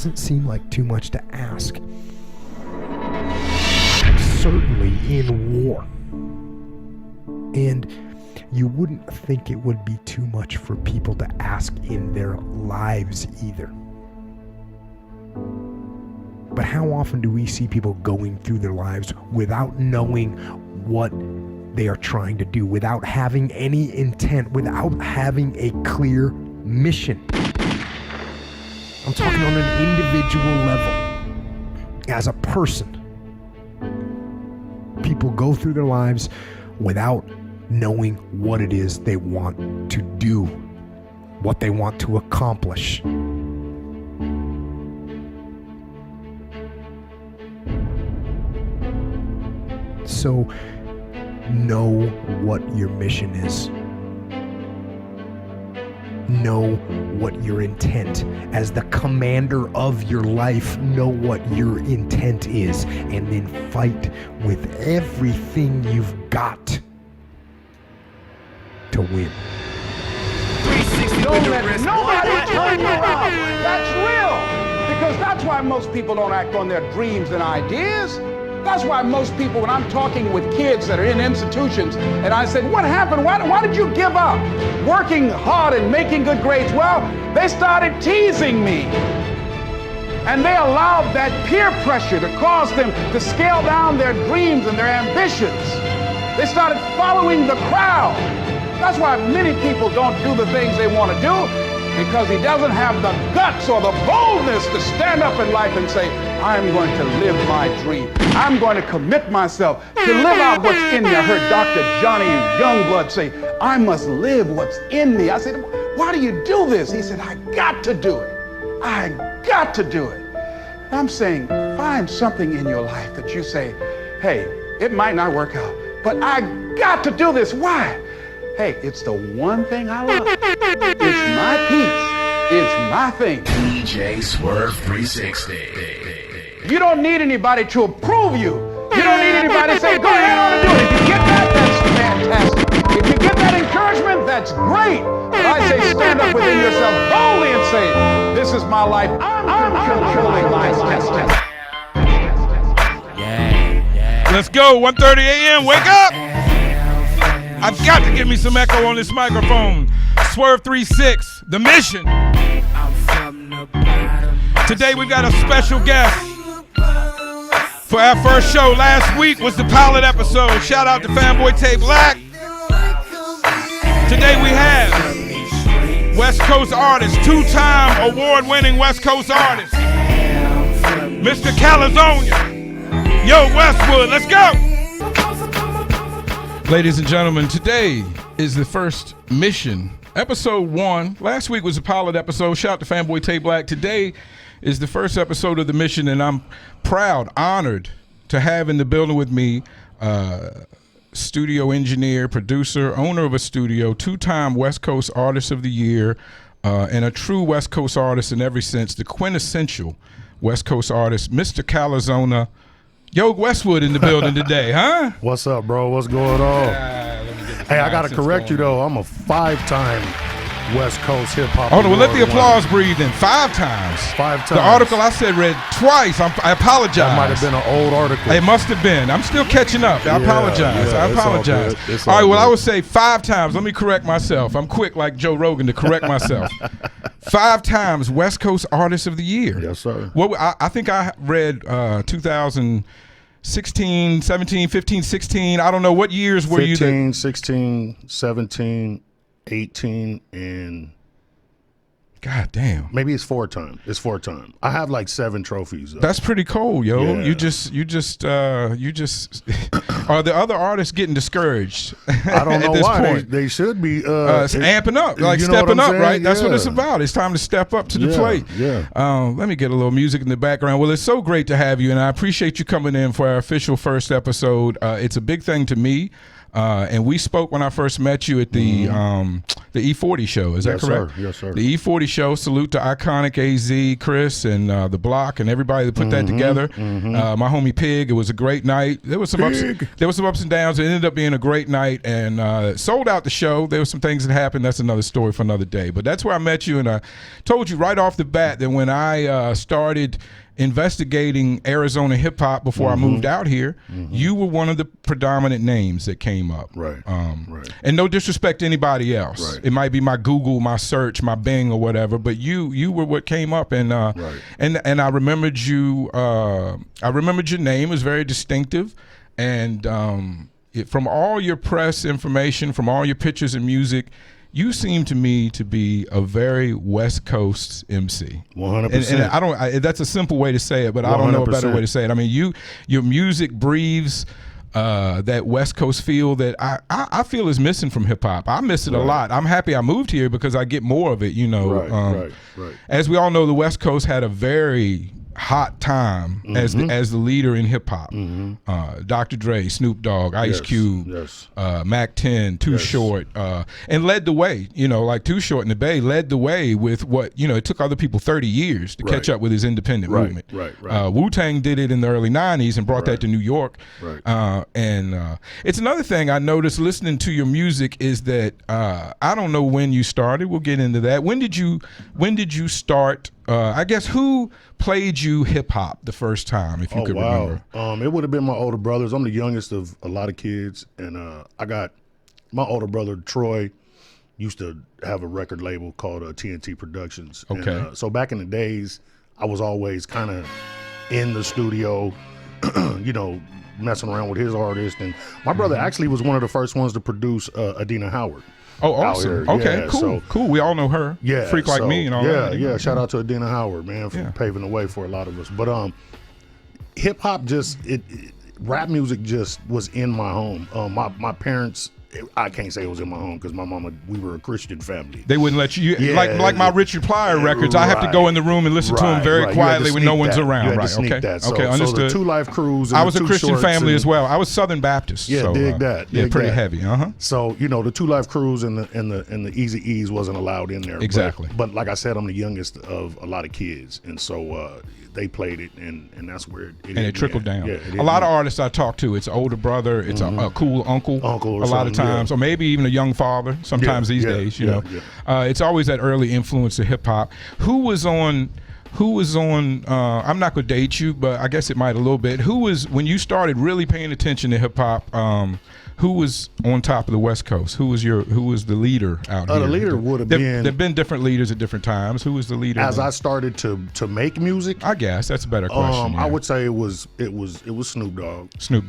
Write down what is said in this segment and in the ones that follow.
doesn't seem like too much to ask. Certainly in war. And you wouldn't think it would be too much for people to ask in their lives either. But how often do we see people going through their lives without knowing what they are trying to do, without having any intent, without having a clear mission? I'm talking on an individual level. As a person, people go through their lives without knowing what it is they want to do, what they want to accomplish. So, know what your mission is. Know what your intent, as the commander of your life, know what your intent is, and then fight with everything you've got to win. Don't let nobody turn you around. That's real. Because that's why most people don't act on their dreams and ideas. That's why most people, when I'm talking with kids that are in institutions, and I said, what happened? Why did you give up working hard and making good grades? Well, they started teasing me. And they allowed that peer pressure to cause them to scale down their dreams and their ambitions. They started following the crowd. That's why many people don't do the things they want to do, because he doesn't have the guts or the boldness to stand up in life and say, I'm going to live my dream. I'm going to commit myself to live out what's in me. I heard Dr. Johnny Youngblood say, I must live what's in me. I said, why do you do this? He said, I got to do it. I got to do it. And I'm saying, find something in your life that you say, hey, it might not work out, but I got to do this. Why? Hey, it's the one thing I love. It's my piece. It's my thing. DJ Swerve 360. You don't need anybody to approve you. You don't need anybody to say, go ahead on and do it. If you get that, that's fantastic. If you get that encouragement, that's great. But I say stand up within yourself boldly and say, this is my life. I'm controlling my destiny. Let's go, 1:30 a.m., wake up! I've got to get me some echo on this microphone. Swerve 36, the mission. Today we got a special guest for our first show. Last week was the pilot episode. Shout out to Fanboy Tay Black. Today we have West Coast artist, two-time award-winning West Coast artist, Mr. Calizona. YOG Westwood, let's go! Ladies and gentlemen, today is the first mission, episode 1. Last week was a pilot episode. Shout out to Fanboy Tay Black. Today is the first episode of the mission, and I'm proud, honored to have in the building with me studio engineer, producer, owner of a studio, two-time West Coast Artist of the Year, and a true West Coast artist in every sense, the quintessential West Coast artist, Mr. Calizona. YOG Westwood in the building today, huh? What's up, bro? What's going on? Hey, I got to correct you, though. I'm a 5-time West Coast hip-hop. Oh, no, well, let the applause breathe in. 5 times. 5 times. The article I said read twice. I apologize. That might have been an old article. It must have been. I'm still catching up. I apologize. Yeah, I apologize. All right, well, good. I would say 5 times. Let me correct myself. I'm quick like Joe Rogan to correct myself. 5 times West Coast Artist of the Year. Yes, sir. Well, I think I read 2016, 17, 15, 16. I don't know. What years were 15, you there? 15, 16, 17, 18, and God damn. maybe it's 4 times. It's 4 times. I have like 7 trophies, though. That's pretty cool, yo. Yeah. You just are the other artists getting discoured? I don't know at this why. point? They should be amping up, like you know what stepping I'm up, saying? right? That's what Yeah. it's about. It's time to step up to the plate. Yeah. Let me get a little music in the background. Well, it's so great to have you, and I appreciate you coming in for our official first episode. It's a big thing to me. And we spoke when I first met you at the E40 show. Is that correct? Yes, sir. The E40 show. Salute to Iconic AZ, Chris, and the Block, and everybody that put that together. My homie Pig. It was a great night. There was some ups and downs. It ended up being a great night, and sold out the show. There were some things that happened. That's another story for another day. But that's where I met you, and I told you right off the bat that when I started investigating Arizona hip hop before I moved out here, you were one of the predominant names that came up. Right. And no disrespect to anybody else. Right. It might be my Google, my search, my Bing, or whatever, but you were what came up, and and I remembered you. I remembered your name. It was very distinctive, and from all your press information, from all your pictures and music, you seem to me to be a very West Coast MC. 100%. And I don't. That's a simple way to say it, but I don't know a better way to say it. I mean, your music breathes that West Coast feel that I feel is missing from hip hop. I miss it a lot. I'm happy I moved here because I get more of it. You know, Right. As we all know, the West Coast had a very hot time as the leader in hip hop. Dr. Dre, Snoop Dogg, Ice Cube, Mac 10, Too Short, and led the way. You know, like Too Short in the Bay led the way with what, you know, it took other people 30 years to catch up with his independent movement. Wu-Tang did it in the early 90s and brought that to New York. And it's another thing I noticed listening to your music is that I don't know when you started. We'll get into that. When did you start? I guess who played you hip hop the first time, if you could remember? It would have been my older brothers. I'm the youngest of a lot of kids, and I got my older brother Troy used to have a record label called TNT Productions. Okay. And, so back in the days, I was always kind of in the studio, you know, messing around with his artists. And my brother actually was one of the first ones to produce Adina Howard. Oh, awesome. Okay, cool. We all know her. Yeah. Freak Like Me and all that. Yeah. Shout out to Adina Howard, man, for paving the way for a lot of us. But hip hop rap music just was in my home. My parents, I can't say it was in my home because my mama, we were a Christian family. They wouldn't let you, like my Richard Pryor records, I have to go in the room and listen to them very quietly when no one's around. Okay, understood. So the Two Life Crews. I was a Christian family as well. I was Southern Baptist. Yeah, so, dig that. Pretty heavy. So, you know, the Two Life Crews and the Easy E's wasn't allowed in there. Exactly. But like I said, I'm the youngest of a lot of kids, and so they played it, and that's where it trickled down. Yeah, a lot of artists I talk to, it's older brother, it's a cool uncle a lot of times, or maybe even a young father sometimes these days, you know. It's always that early influence of hip hop. Who was on I'm not gonna date you, but I guess it might a little bit. Who was, when you started really paying attention to hip hop, who was on top of the West Coast? Who was the leader out here? The leader would have been. There've been different leaders at different times. Who was the leader? As I started to make music, I guess that's a better question. I would say it was Snoop Dogg. Snoop,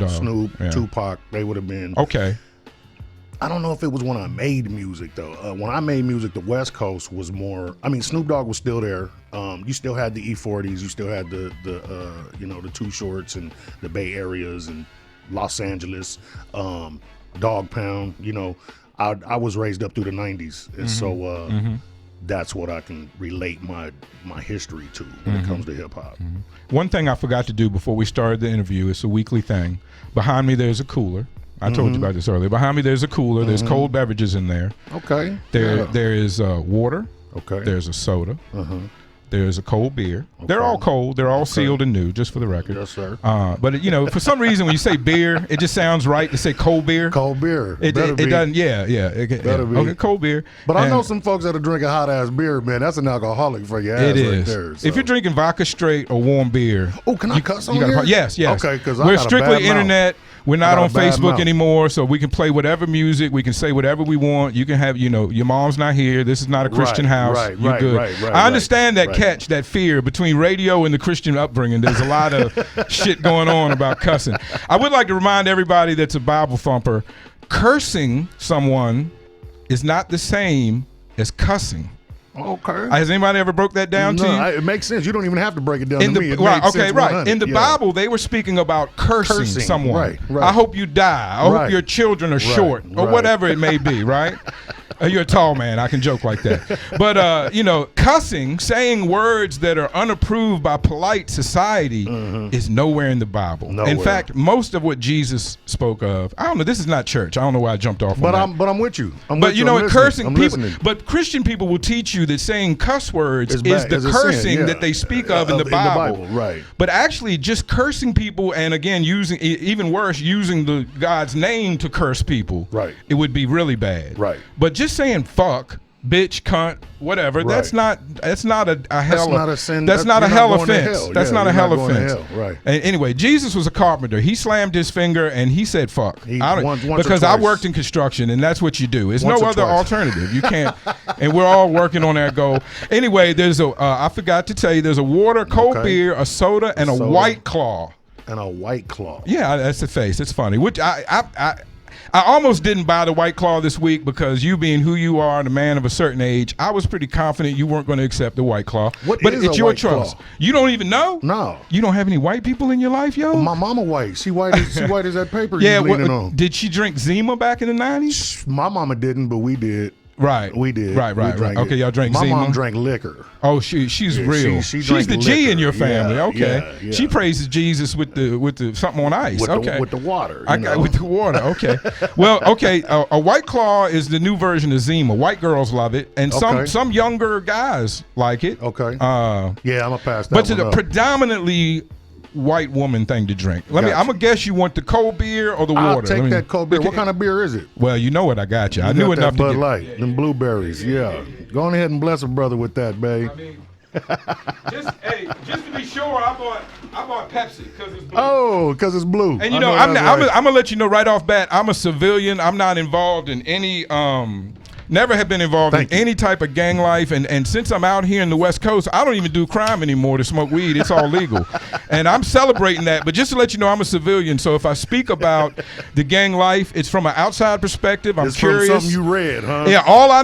Tupac. They would have been. Okay. I don't know if it was when I made music though. When I made music, the West Coast was more. I mean, Snoop Dogg was still there. You still had the E40s. You still had the Too Shorts and the Bay Areas and Los Angeles, Dog Pound. You know, I was raised up through the 90s, and so that's what I can relate my history to when it comes to hip hop. One thing I forgot to do before we started the interview, it's a weekly thing. Behind me, there's a cooler. I told you about this earlier. Behind me, there's a cooler. There's cold beverages in there. Okay. There is water. Okay. There's a soda. There's a cold beer. Okay. They're all cold. They're all sealed and new, just for the record. Yes, sir. But you know, for some reason, when you say beer, it just sounds right to say cold beer. Cold beer. It doesn't. Yeah. Better be. Okay, cold beer. But I know some folks that are drinking hot ass beer, man. That's an alcoholic for your ass. It is. Right there, so. If you're drinking vodka straight or warm beer. Oh, can I cuss on here? Yes. Okay, because we're strictly internet. We're not on Facebook mouth anymore, so we can play whatever music. We can say whatever we want. You can have, you know, your mom's not here. This is not a Christian house. You're good. I understand that catch, that fear between radio and the Christian upbringing. There's a lot of shit going on about cussing. I would like to remind everybody that's a Bible thumper, cursing someone is not the same as cussing. Okay. Has anybody ever broke that down to you? It makes sense. You don't even have to break it down to me. In the Bible, they were speaking about cursing someone. Right. I hope you die. I hope your children are short, or whatever it may be, right? You're a tall man. I can joke like that. But, you know, cussing, saying words that are unapproved by polite society is nowhere in the Bible. Nowhere. In fact, most of what Jesus spoke of, I don't know, this is not church. I don't know why I jumped off But on that. I'm with you. But you know what, cursing I'm people, listening. but Christian people will teach you that saying cuss words is bad, the is a sin, cursing yeah. that they speak of in the In the Bible. Bible, right. But actually, just cursing people, and again, using even worse, using the God's name to curse people, Right. it would be really bad. Right. But just saying fuck, bitch, cunt, whatever, Right. that's not a hell. That's not a sin. That's not a you're hell going to offense. hell. That's Yeah, not a you're hell going to offense. hell, right. And anyway, Jesus was a carpenter. He slammed his finger and he said fuck. Once or Because I twice. worked in construction, and that's what you do. There's Once no or other twice. alternative. You can't. And we're all working on that goal. Anyway, there's a. I forgot to tell you. There's a water, cold Okay. beer, a soda, and a Soda. White Claw. And a White Claw. Yeah, that's the face. It's funny. Which I almost didn't buy the White Claw this week because you being who you are, and a man of a certain age, I was pretty confident you weren't going to accept the White Claw. What but is it's a your White choice. Claw? You don't even know? No. You don't have any white people in your life, yo? My mama white. She white as that paper yeah. you leaning on. Did she drink Zima back in the 90s? My mama didn't, but we did. Right. We did. Right. We drank Okay, it. y'all drank My Zima? mom drank liquor. Oh, she's Yeah, real. she She's drank the G in liquor. your family. Yeah, Okay. yeah. She praises Jesus with the something on ice. Okay. With the water. I got with the water. Okay. Well, okay. A White Claw is the new version of Zima. White girls love it, and Okay. some younger guys like it. Okay. Yeah, I'm gonna pass that but it's one a up. predominantly white woman thing to drink. I'm Gotcha. gonna guess you want the cold beer or the water. I'll take that cold beer. What kind of beer is it? Well, you know what I got you. I You knew got enough that to Bud get. Light, them blueberries. Yeah. Go on ahead and bless a brother with that, babe. I mean, just to be sure, I bought Pepsi because it's blue. Oh, because it's blue. And you I know, that's right. I'm gonna let you know right off bat, I'm a civilian. I'm not involved in any never have been involved Thank in you. any type of gang life, and since I'm out here in the West Coast, I don't even do crime anymore to smoke weed. It's all legal. And I'm celebrating that. But just to let you know, I'm a civilian, so if I speak about the gang life, it's from an outside perspective. I'm It's curious. from something you read, huh? Yeah, all I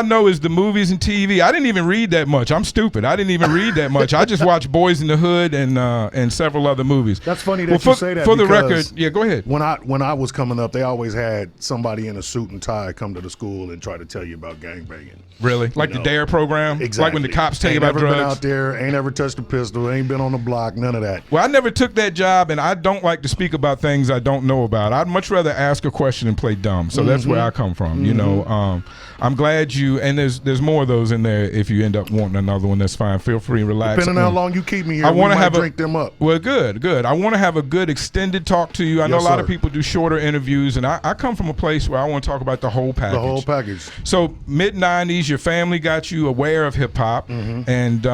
know is the movies and TV. I didn't even read that much. I'm stupid. I didn't even read that much. I just watched Boys in the Hood and several other movies. That's funny that you say that. For the because record, yeah, go ahead. When I was coming up, they always had somebody in a suit and tie come to the school and try to tell you about gangbanging. Really? Like the DARE program? Exactly. Like when the cops tell you Ain't about never been drugs? out there, ain't ever touched a pistol, ain't been on the block, none of that. Well, I never took that job, and I don't like to speak about things I don't know about. I'd much rather ask a question and play dumb. So that's where I come from. You know, I'm glad you. And there's more of those in there. If you end up wanting another one, that's fine. Feel free and relax. Depending on how long you keep me here, I we want to might have drink them up. Well, good. I want to have a good extended talk to you. I know Yes, a lot of sir. people do shorter interviews, and I come from a place where I want to talk about the whole package. The whole package. So mid '90s, your family got you aware of hip hop, and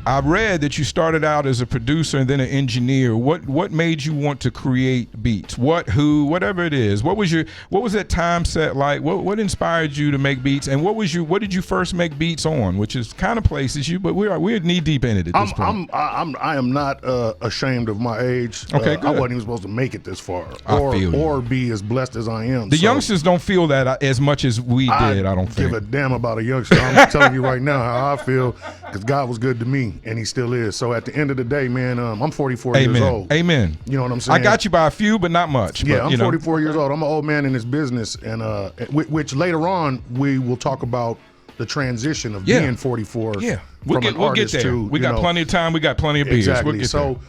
I read that you started out as a producer and then an engineer. What made you want to create beats? Whatever it is. What was that time set like? What inspired you to make beats? And what did you first make beats on? Which is kind of places you, but we're knee deep in it at this point. I am not ashamed of my age. Okay, I good. wasn't even supposed to make it this far, I feel you. or be as blessed as I am. The So youngsters don't feel that as much as we did. I don't think. give a damn about a youngster. I'm telling you right now how I feel, because God was good to me, and He still is. So at the end of the day, man, I'm 44 years Amen. old. Amen. You know what I'm saying? I got you by a few, but not much. Yeah, but, I'm you know. 44 years old. I'm an old man in this business, and which later on we will talk about the transition of Yeah. being 44. Yeah, we'll we'll get there. We got plenty of time. We got plenty of beers. Exactly. We'll get So,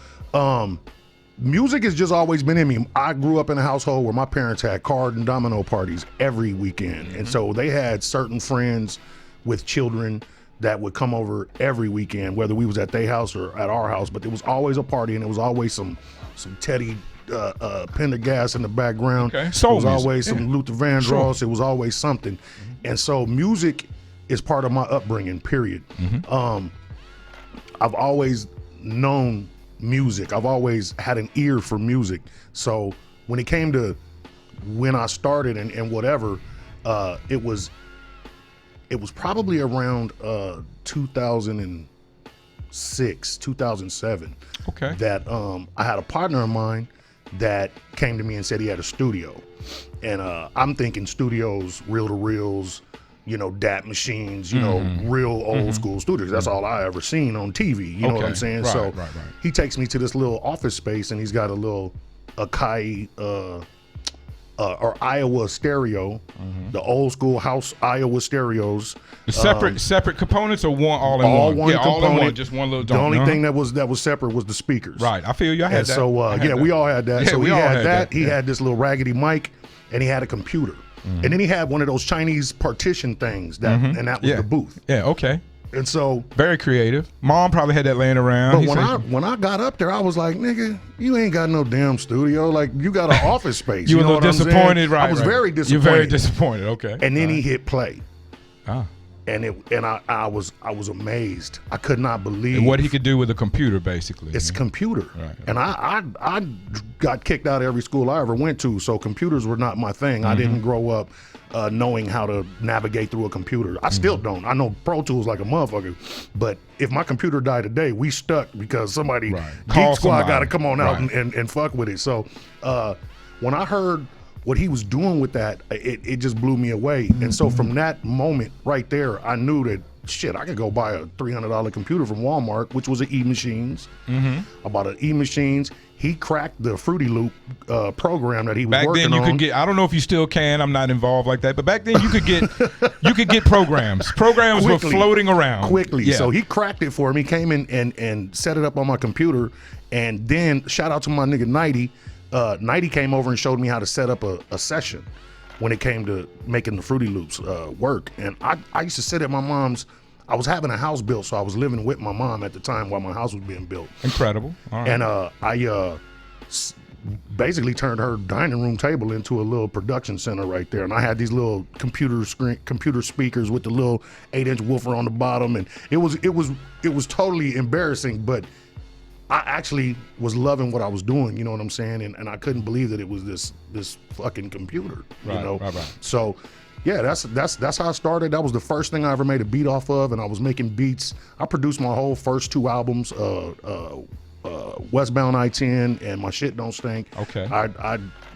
music has just always been in me. I grew up in a household where my parents had card and domino parties every weekend, and so they had certain friends with children that would come over every weekend, whether we was at their house or at our house. But there was always a party, and there was always some Teddy Pendergast in the background. Okay. There Soul was music. always some Luther Vandross. It was always something, and so music is part of my upbringing. Period. I've always known music. I've always had an ear for music. So when it came to when I started and whatever, it was probably around 2006, 2007. Okay. That I had a partner of mine that came to me and said he had a studio, and I'm thinking studios, reel to reels, you know, DAT machines, you know, real old school studios. That's all I ever seen on TV. You know what Okay. I'm saying? Right, So right. he takes me to this little office space, and he's got a little Akai or Iowa stereo, the old school house Iowa stereos. The separate components or one all in All one? one Yeah, all in component. one, just one little. The only thing that was separate was the speakers. Right, I feel you. I had And that. so I had that. we all had that. Yeah, so we he all had had that. He yeah. had this little raggedy mic, and he had a computer. And then he had one of those Chinese partition things and that was Yeah. the booth. Yeah, okay. And so, Very creative. Mom probably had that laying around. but He when said- I got up there, I was like, nigga, you ain't got no damn studio. Like, you got an office space. you were a know little what I'm saying? disappointed, right? I was right. very disappointed. You're very disappointed. Okay. And then he hit play, Ah. and I was amazed. I could not believe And what he could do with a computer, basically. It's computer. Right. And I got kicked out of every school I ever went to, so computers were not my thing. I didn't grow up knowing how to navigate through a computer. I still don't. I know Pro Tools like a motherfucker, but if my computer died today, we stuck because somebody, Right. Geek Call Squad, somebody. got to come on out Right. and fuck with it. So when I heard what he was doing with that, it just blew me away. And so from that moment right there, I knew that, shit, I could go buy a $300 computer from Walmart, which was an E-Machines. I bought an E-Machines. He cracked the Fruity Loop program that he was Back working then, you on. could get. I don't know if you still can. I'm not involved like that. But back then, you could get programs. Programs Quickly. were floating around quickly. Yeah. So he cracked it for me, came in and set it up on my computer. And then shout out to my nigga Nighty. Nighty came over and showed me how to set up a session when it came to making the Fruity Loops work. And I used to sit at my mom's. I was having a house built, so I was living with my mom at the time while my house was being built. Incredible. All right. And I basically turned her dining room table into a little production center right there. And I had these little computer speakers with the little 8-inch woofer on the bottom, and it was totally embarrassing, but I actually was loving what I was doing. You know what I'm saying? And I couldn't believe that it was this fucking computer. Right, you know? right. So. Yeah, that's how I started. That was the first thing I ever made a beat off of, and I was making beats. I produced my whole first 2 albums, Westbound I-10 and My Shit Don't Stink. Okay.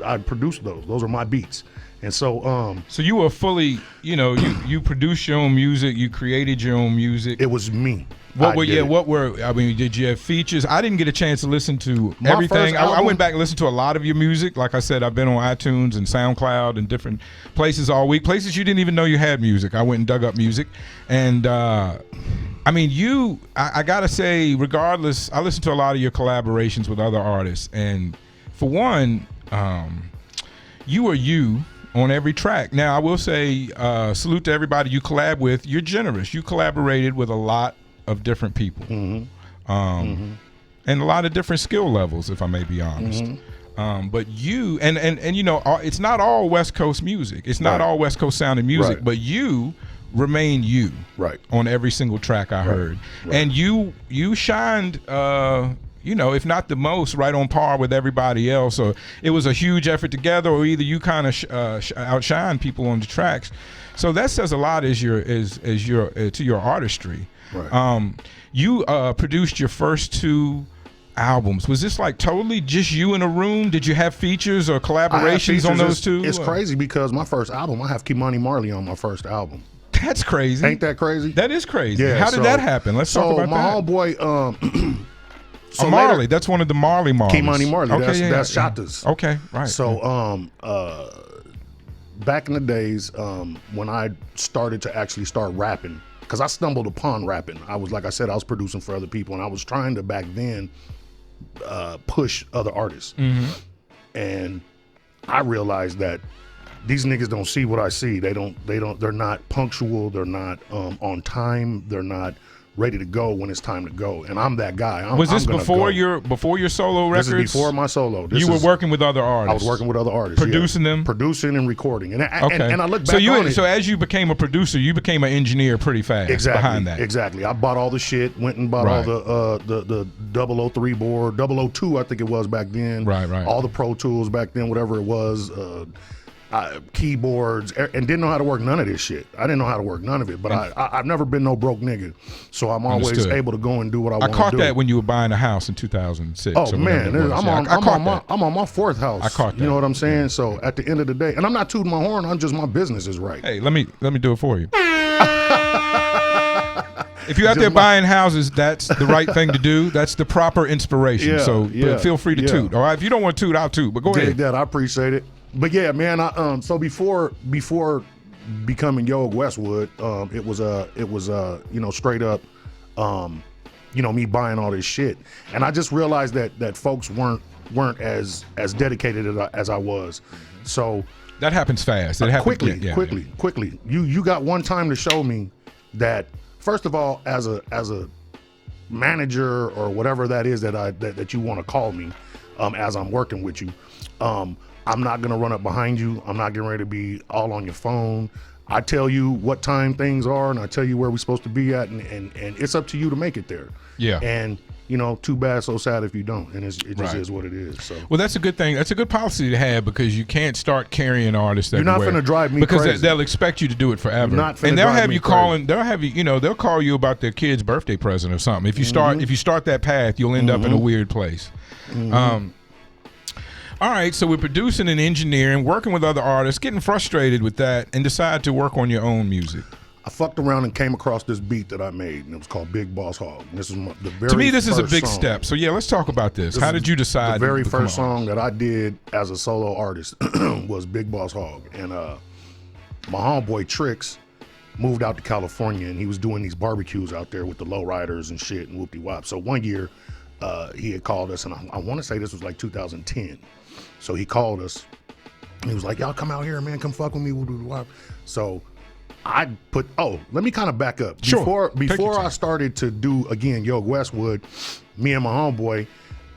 I produced those. Those are my beats. And so So you were fully, you produced your own music, you created your own music. it was me. What I were did it. did you have features? I didn't get a chance to listen to My everything. first I album- went back and listened to a lot of your music. Like I said, I've been on iTunes and SoundCloud and different places all week. Places you didn't even know you had music. I went and dug up music. And I gotta say, regardless, I listened to a lot of your collaborations with other artists. And for one, you are you on every track. Now, I will say, salute to everybody you collab with. You're generous. You collaborated with a lot of different people, and a lot of different skill levels, if I may be honest. But you and it's not all West Coast music. It's not Right. all West Coast sounding music. Right. But you remain you, Right. on every single track I heard, and you shined. If not the most, right on par with everybody else. Or it was a huge effort together, or either you kind of outshine people on the tracks. So that says a lot to your artistry. Right. You produced your first 2 albums. Was this like totally just you in a room? Did you have features or I have collaborations on features. those 2? It's crazy because my first album, I have Kimani Marley on my first album. That's crazy. Ain't that crazy? That is crazy. Yeah, How did so- that happen? Let's talk about my that. homeboy, Marley. That's one of the Marley Marleys. Kimani Marley. Okay, That's Shatta's. Okay, right. So back in the days when I started to actually start rapping, because I stumbled upon rapping. I was, like I said, I was producing for other people, and I was trying to back then push other artists. And I realized that these niggas don't see what I see. They're not punctual, they're not on time, they're not ready to go when it's time to go. And I'm that guy. Was this I'm gonna before go. your solo records? This is before my solo. You were working with other artists. I was working with other artists. Producing them? Producing and recording. And Okay. and I look back on it. So as you became a producer, you became an engineer pretty fast behind that. Exactly. I bought all the shit, went and bought all the 003 board, 002 I think it was back then. Right. All the Pro Tools back then, whatever it was, keyboards, and didn't know how to work none of this shit. I didn't know how to work none of it, but I've never been no broke nigga, so I'm always Understood. able to go and do what I want to do. I caught that when you were buying a house in 2006. Oh or man, whatever it was. I'm on my 4th house. I caught that. You know what I'm saying? So at the end of the day, and I'm not tooting my horn. I'm just, my business is right. Hey, let me do it for you. If you're out there buying houses, that's the right thing to do. That's the proper inspiration. Yeah, So yeah, feel free to yeah. toot. All right. If you don't want to toot, I'll toot. But go ahead. Dig that. I appreciate it. But yeah, man. So before becoming YOG Westwood, it was straight up, me buying all this shit, and I just realized that folks weren't as dedicated as I was. So that happens fast. It happens quickly. You got one time to show me that. First of all, as a manager or whatever that is that you want to call me, as I'm working with you, I'm not gonna run up behind you. I'm not getting ready to be all on your phone. I tell you what time things are, and I tell you where we're supposed to be at, and it's up to you to make it there. Yeah. And too bad, so sad if you don't, and it just is what it is. So. Well, that's a good thing. That's a good policy to have, because you can't start carrying artists everywhere. You're not going to drive me because crazy. They'll expect you to do it forever. And they'll have you calling. They'll have you. They'll call you about their kid's birthday present or something. If you start that path, you'll end up in a weird place. All right, so we're producing and engineering, working with other artists, getting frustrated with that, and decide to work on your own music. I fucked around and came across this beat that I made, and it was called Big Boss Hog. And this is the very To me, this is a big song. step. So yeah, let's talk about this. How did you decide? The very first song that I did as a solo artist was Big Boss Hog, and my homeboy Trix moved out to California, and he was doing these barbecues out there with the lowriders and shit and whoop-de-wop. So one year, he had called us, and I want to say this was like 2010. So he called us, and he was like, "Y'all come out here, man, come fuck with me, whoop-de-wop." So I let me kind of back up. Sure. Before I started to do, again, YOG Westwood, me and my homeboy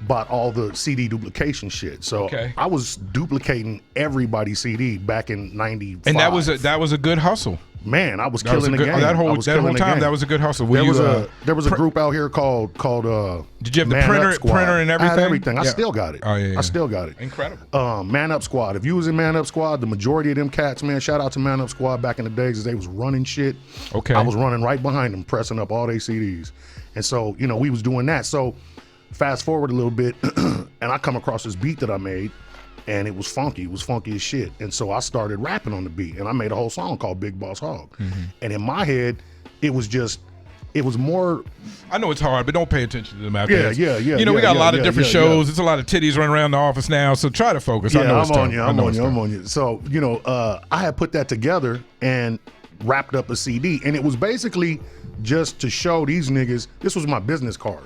bought all the CD duplication shit. So I was duplicating everybody's CD back in 95. And that was a good hustle. Man, I was killing the game. That whole time, that was a good hustle. There was a group out here called Did you have the printer and everything? I had everything. I still got it. Oh, yeah. I still got it. Incredible. Man Up Squad. If you was in Man Up Squad, the majority of them cats, man, shout out to Man Up Squad back in the days as they was running shit. Okay. I was running right behind them, pressing up all their CDs. And so, we was doing that. So fast forward a little bit, and I come across this beat that I made, and it was funky. It was funky as shit. And so I started rapping on the beat, and I made a whole song called Big Boss Hog. And in my head, it was more. I know it's hard, but don't pay attention to them after this. Yeah. We got a lot of different shows. It's a lot of titties running around the office now, so try to focus. I know it's tough. I'm on you. So, I had put that together and wrapped up a CD, and it was basically just to show these niggas, this was my business card.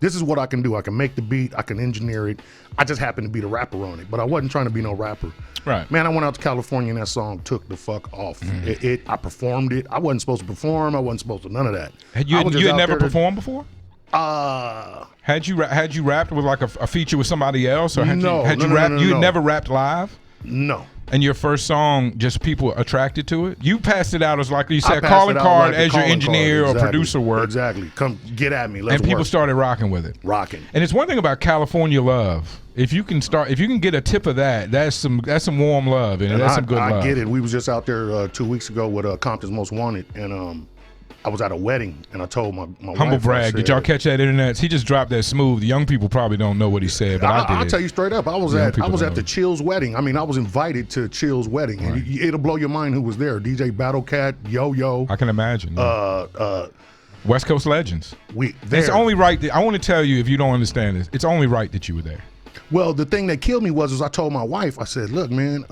This is what I can do. I can make the beat. I can engineer it. I just happened to be the rapper on it, but I wasn't trying to be no rapper. Right. Man, I went out to California and that song took the fuck off. I performed it. I wasn't supposed to perform. I wasn't supposed to none of that. You had never performed before? Had you rapped with like a feature with somebody else, or had no. you never rapped live? No. And your first song, just people attracted to it? You passed it out as, like you said, a calling card as your engineer or producer work. Exactly. Come get at me. And people started rocking with it. Rocking. And it's one thing about California love. If you can get a tip of that, that's some warm love, and that's some good love. I get it. We was just out there 2 weeks ago with Compton's Most Wanted, and I was at a wedding, and I told my humble wife, brag. Did y'all catch that internet? He just dropped that smooth. The young people probably don't know what he said, but I did. I'll tell you straight up. I was at the Chill's wedding. I mean, I was invited to Chill's wedding, and it'll blow your mind who was there. DJ Battlecat, Yo-Yo. I can imagine. West Coast legends. It's only right that I want to tell you, if you don't understand this, it's only right that you were there. Well, the thing that killed me was I told my wife, I said, "Look, man,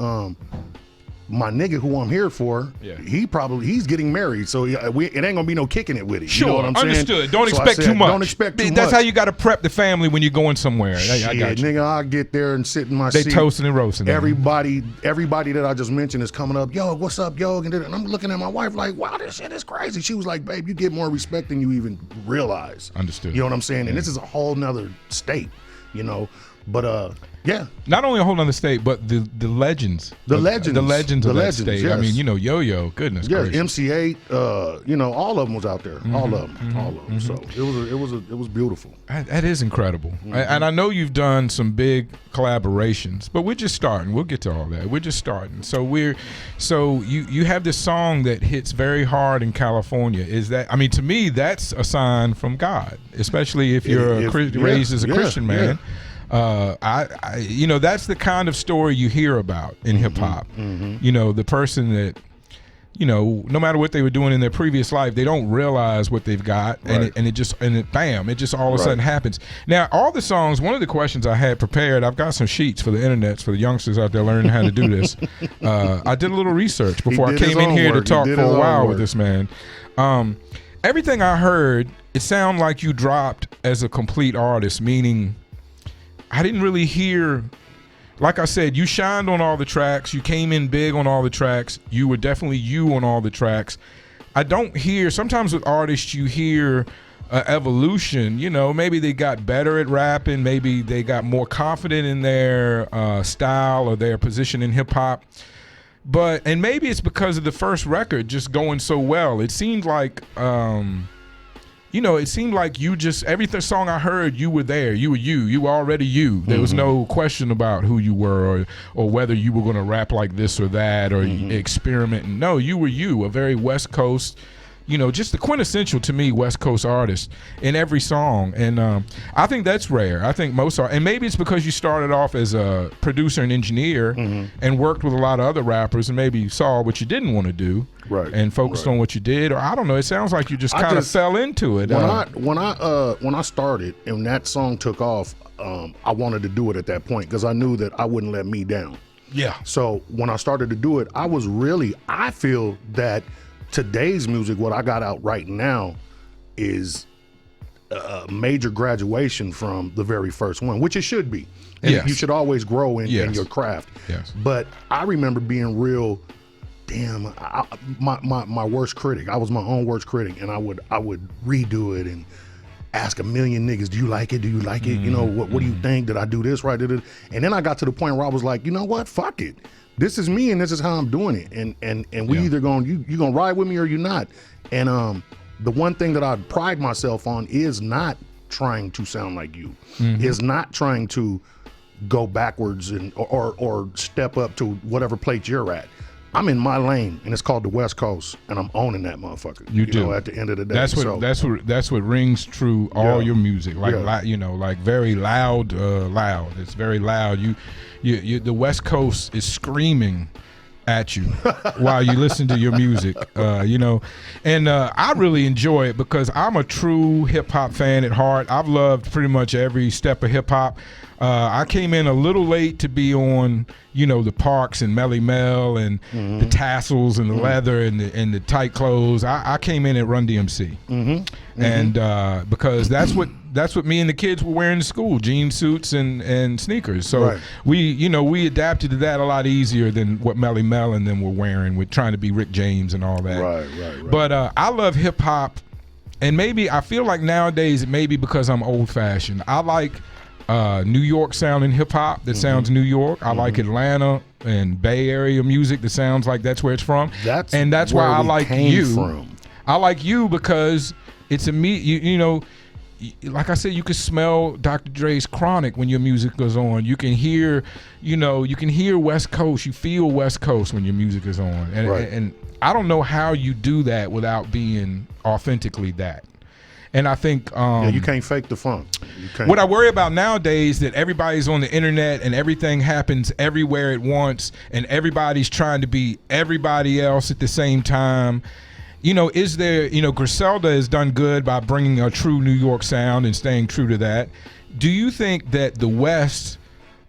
my nigga who I'm here for, he's getting married, so it ain't gonna be no kicking it with it." Sure, you know what I'm understood. Saying? Don't so expect too much. Don't expect too much. That's how you got to prep the family when you're going somewhere. Shit, I got you. Nigga, I get there and sit in my seat. They toasting and roasting. Everybody that I just mentioned is coming up. Yo, what's up, yo? And I'm looking at my wife like, wow, this shit is crazy. She was like, babe, you get more respect than you even realize. Understood. You know what I'm saying? And this is a whole nother state, But yeah. Not only a whole other state, but the legends. The legends of that state. Yes. I mean, Yo-Yo, goodness gracious. MC8, all of them was out there. All of them. So it was beautiful. That is incredible. And I know you've done some big collaborations, but we're just starting. We'll get to all that. We're just starting. So you have this song that hits very hard in California. Is that, I mean, to me, that's a sign from God, especially if you're raised as a Christian man. That's the kind of story you hear about in hip hop. The person no matter what they were doing in their previous life, they don't realize what they've got, and it just bam, it just all of a sudden happens. Now, all the songs. One of the questions I had prepared, I've got some sheets for the internet for the youngsters out there learning how to do this. I did a little research before I came in here to talk for a while with this man. Everything I heard, it sounded like you dropped as a complete artist, meaning I didn't really hear. Like I said, you shined on all the tracks. You came in big on all the tracks. You were definitely you on all the tracks. I don't hear, sometimes with artists you hear evolution. Maybe they got better at rapping. Maybe they got more confident in their style or their position in hip hop. And maybe it's because of the first record just going so well. It seemed like, it seemed like you just, every song I heard, you were there. You were you. You were already you. There was no question about who you were or whether you were going to rap like this or that or experiment. No, you were you, a very West Coast, just the quintessential to me West Coast artist in every song. And I think that's rare. I think most are. And maybe it's because you started off as a producer and engineer and worked with a lot of other rappers and maybe saw what you didn't want to do. Right. And focused on what you did, or I don't know. It sounds like you just kind of fell into it. When I started and that song took off, I wanted to do it at that point because I knew that I wouldn't let me down. Yeah. So when I started to do it, I feel that today's music, what I got out right now, is a major graduation from the very first one, which it should be. And you should always grow in your craft. Yes. But I remember being real. Damn, my worst critic. I was my own worst critic, and I would redo it and ask a million niggas, do you like it? Do you like it? What do you think? Did I do this right? And then I got to the point where I was like, you know what? Fuck it. This is me, and this is how I'm doing it. And we either you gonna ride with me or you're not. And the one thing that I pride myself on is not trying to sound like you. Is not trying to go backwards or step up to whatever plate you're at. I'm in my lane, and it's called the West Coast, and I'm owning that motherfucker. You do. At the end of the day, that's what rings true. All your music, like very loud. It's very loud. You the West Coast is screaming at you while you listen to your music, and I really enjoy it because I'm a true hip hop fan at heart. I've loved pretty much every step of hip hop. I came in a little late to be on, the Parks and Melly Mel and the tassels and the leather and the tight clothes. I came in at Run DMC, and because that's what me and the kids were wearing to school: jean suits and sneakers. So we adapted to that a lot easier than what Melly Mel and them were wearing with trying to be Rick James and all that. Right. But I love hip hop, and maybe I feel like nowadays it may be because I'm old fashioned. I like New York sounding hip hop that sounds New York. I like Atlanta and Bay Area music that sounds like that's where it's from. That's why I like you. I like you because it's like I said, you can smell Dr. Dre's Chronic when your music goes on. You can hear, West Coast. You feel West Coast when your music is on. And I don't know how you do that without being authentically that. And I think you can't fake the funk. What I worry about nowadays that everybody's on the internet and everything happens everywhere at once, and everybody's trying to be everybody else at the same time. Is there, Griselda has done good by bringing a true New York sound and staying true to that. Do you think that the West,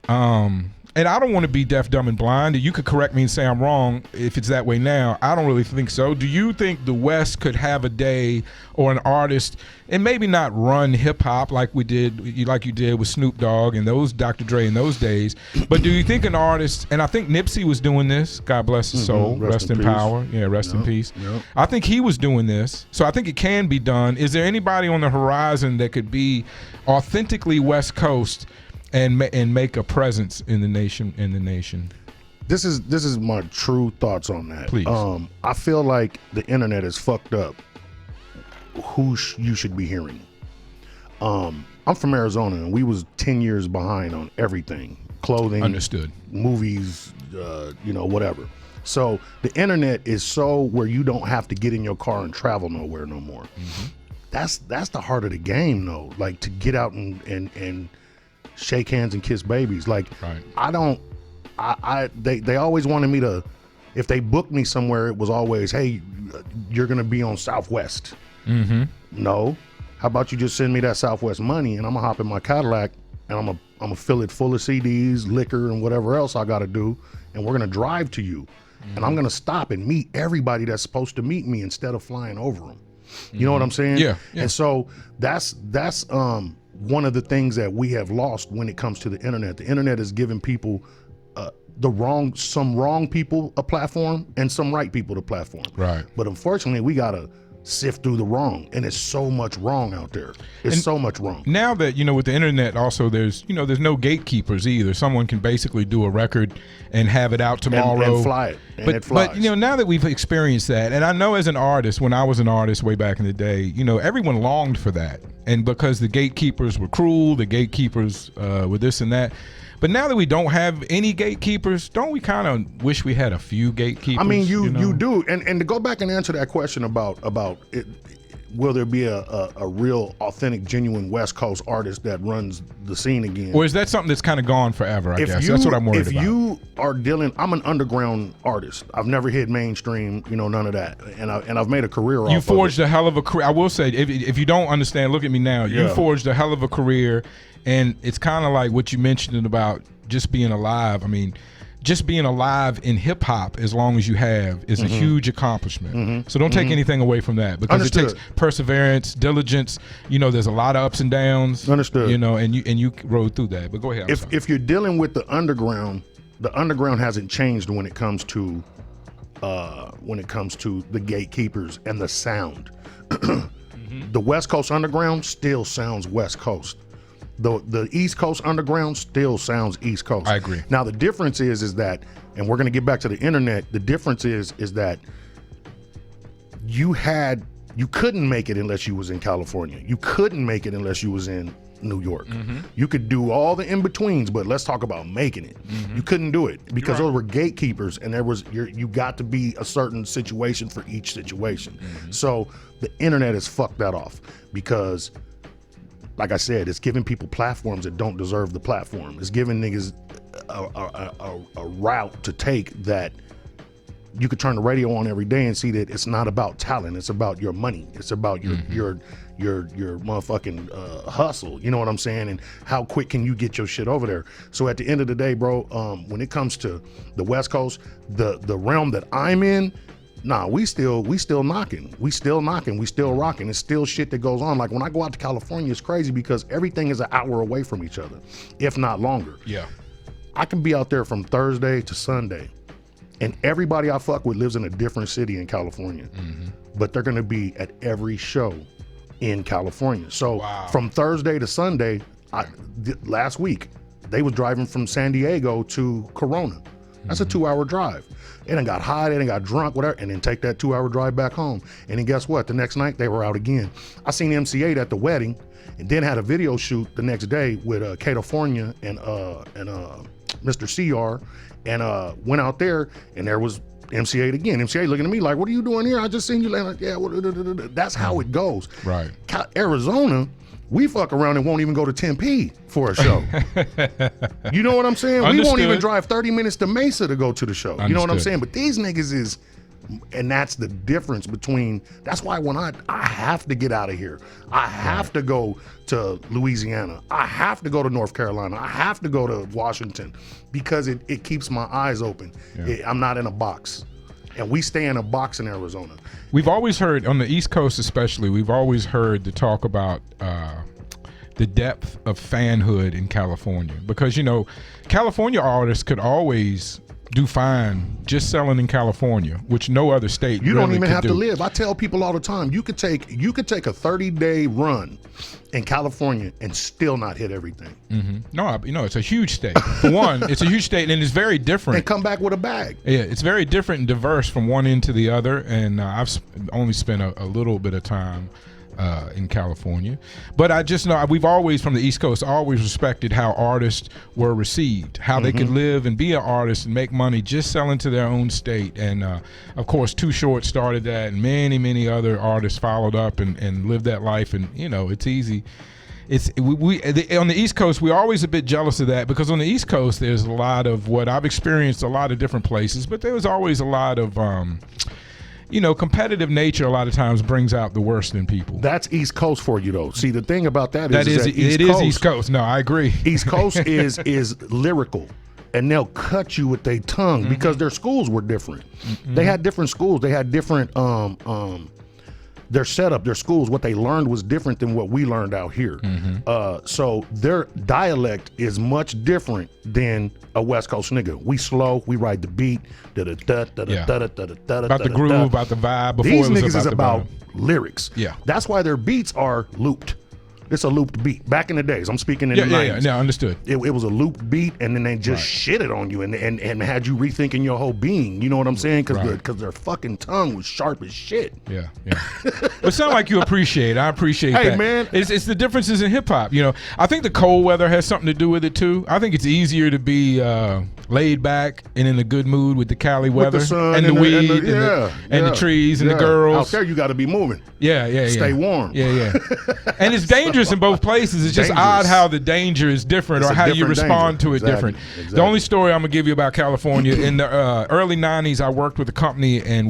and I don't want to be deaf, dumb, and blind. You could correct me and say I'm wrong if it's that way now. I don't really think so. Do you think the West could have a day or an artist, and maybe not run hip hop like you did with Snoop Dogg and those Dr. Dre in those days, but do you think an artist, and I think Nipsey was doing this, God bless his soul, rest in power, rest in peace. I think he was doing this, so I think it can be done. Is there anybody on the horizon that could be authentically West Coast and make a presence in the nation? This is my true thoughts on that. Please. I feel like the internet is fucked up who you should be hearing. I'm from Arizona, and we was 10 years behind on everything. Clothing, understood, movies, whatever. So the internet is so where you don't have to get in your car and travel nowhere no more. That's the heart of the game, though. Like, to get out and shake hands and kiss babies. Like, right. They always wanted me to If they booked me somewhere, it was always, hey, you're gonna be on Southwest. No. How about you just send me that Southwest money and I'm gonna hop in my Cadillac and I'm gonna fill it full of CDs, liquor, and whatever else I gotta do, and we're gonna drive to you. And I'm gonna stop and meet everybody that's supposed to meet me instead of flying over them. You know what I'm saying? Yeah. And so that's one of the things that we have lost when it comes to the internet. The internet is giving people some wrong people a platform and some right people a platform. Right. But unfortunately, we gotta sift through the wrong, and it's so much wrong out there. It's so much wrong. Now that, with the internet also, there's no gatekeepers either. Someone can basically do a record and have it out tomorrow. And fly it. And it flies. But now that we've experienced that, and I know as an artist, when I was an artist way back in the day, everyone longed for that. And because the gatekeepers were cruel, the gatekeepers were this and that. But now that we don't have any gatekeepers, don't we kind of wish we had a few gatekeepers? I mean, you do. And to go back and answer that question about it, will there be a real, authentic, genuine West Coast artist that runs the scene again? Or is that something that's kind of gone forever, I guess? That's what I'm worried about. If you are I'm an underground artist. I've never hit mainstream, none of that. And I've made a career off of it. You forged a hell of a career. I will say, if you don't understand, look at me now. You forged a hell of a career. And it's kind of like what you mentioned about just being alive. I mean, just being alive in hip hop, as long as you have, is a huge accomplishment. So don't take anything away from that, because it takes perseverance, diligence. There's a lot of ups and downs. Understood. And you rode through that. But go ahead. If you're dealing with the underground hasn't changed when it comes to the gatekeepers and the sound. The West Coast underground still sounds West Coast. The East Coast underground still sounds East Coast. I agree. Now the difference is that, and we're going to get back to the internet. The difference is that you couldn't make it unless you was in California. You couldn't make it unless you was in New York. You could do all the in betweens, but let's talk about making it. You couldn't do it because those were gatekeepers, and you got to be a certain situation for each situation. So the internet has fucked that off, because, like I said, it's giving people platforms that don't deserve the platform. It's giving niggas a route to take that you could turn the radio on every day and see that it's not about talent. It's about your money. It's about your motherfucking hustle. You know what I'm saying? And how quick can you get your shit over there? So at the end of the day, bro, when it comes to the West Coast, the realm that I'm in, nah, we still knocking. We still knocking. We still rocking. It's still shit that goes on. Like when I go out to California, it's crazy because everything is an hour away from each other, if not longer. Yeah. I can be out there from Thursday to Sunday, and everybody I fuck with lives in a different city in California, but they're gonna be at every show in California. So from Thursday to Sunday, last week, they was driving from San Diego to Corona. That's a 2-hour drive. They done got high, they done got drunk, whatever, and then take that 2-hour drive back home. And then guess what? The next night they were out again. I seen MC8 at the wedding, and then had a video shoot the next day with California and Mr. CR, and went out there, and there was MC8 again. MC8 looking at me like, "What are you doing here? I just seen you." Like, yeah, that's how it goes. Right. Arizona, we fuck around and won't even go to Tempe for a show. You know what I'm saying? Understood. We won't even drive 30 minutes to Mesa to go to the show. Understood. You know what I'm saying? But these niggas is, and that's the difference between, that's why when I have to get out of here. I have to go to Louisiana. I have to go to North Carolina. I have to go to Washington, because it keeps my eyes open. Yeah. I'm not in a box. And we stay in a box in Arizona. We've always heard, on the East Coast especially, we've always heard the talk about the depth of fanhood in California. Because, California artists could always do fine just selling in California, which no other state you really don't even could have do. to live. I tell people all the time, you could take a 30-day run in California and still not hit everything. No, it's a huge state. For one, it's a huge state, and it's very different. And come back with a bag. Yeah, it's very different and diverse from one end to the other, and I've only spent a little bit of time in California. But I just know we've always, from the East Coast, always respected how artists were received, how they could live and be an artist and make money just selling to their own state. And of course, Too Short started that, and many, many other artists followed up and lived that life. And, it's easy. on the East Coast, we're always a bit jealous of that, because on the East Coast there's a lot of what I've experienced, a lot of different places, but there was always a lot of competitive nature a lot of times brings out the worst in people. That's East Coast for you, though. See, the thing about that It is East Coast. No, I agree. East Coast is lyrical, and they'll cut you with their tongue because their schools were different. They had different schools. They had different their setup, their schools, what they learned was different than what we learned out here. So their dialect is much different than a West Coast nigga. We slow, we ride the beat, about the groove, about the vibe. Before these it was niggas is about the vibe. lyrics. Yeah. That's why their beats are looped. It's a looped beat. Back in the days, I'm speaking in the 90s. Yeah, understood. It was a looped beat, and then they just shitted on you and had you rethinking your whole being. You know what I'm saying? Because their fucking tongue was sharp as shit. Yeah. But sound like you appreciate it. I appreciate that. Hey, man. It's the differences in hip hop. I think the cold weather has something to do with it too. I think it's easier to be laid back and in a good mood with the Cali weather, with the sun and the weed and the trees and the girls. Out there, you got to be moving. Yeah. Stay warm. Yeah. And it's dangerous in both places. It's just odd how the danger is different, It's or a how you different respond danger. to it different. The only story I'm gonna give you about California, in the early '90s, I worked with a company, and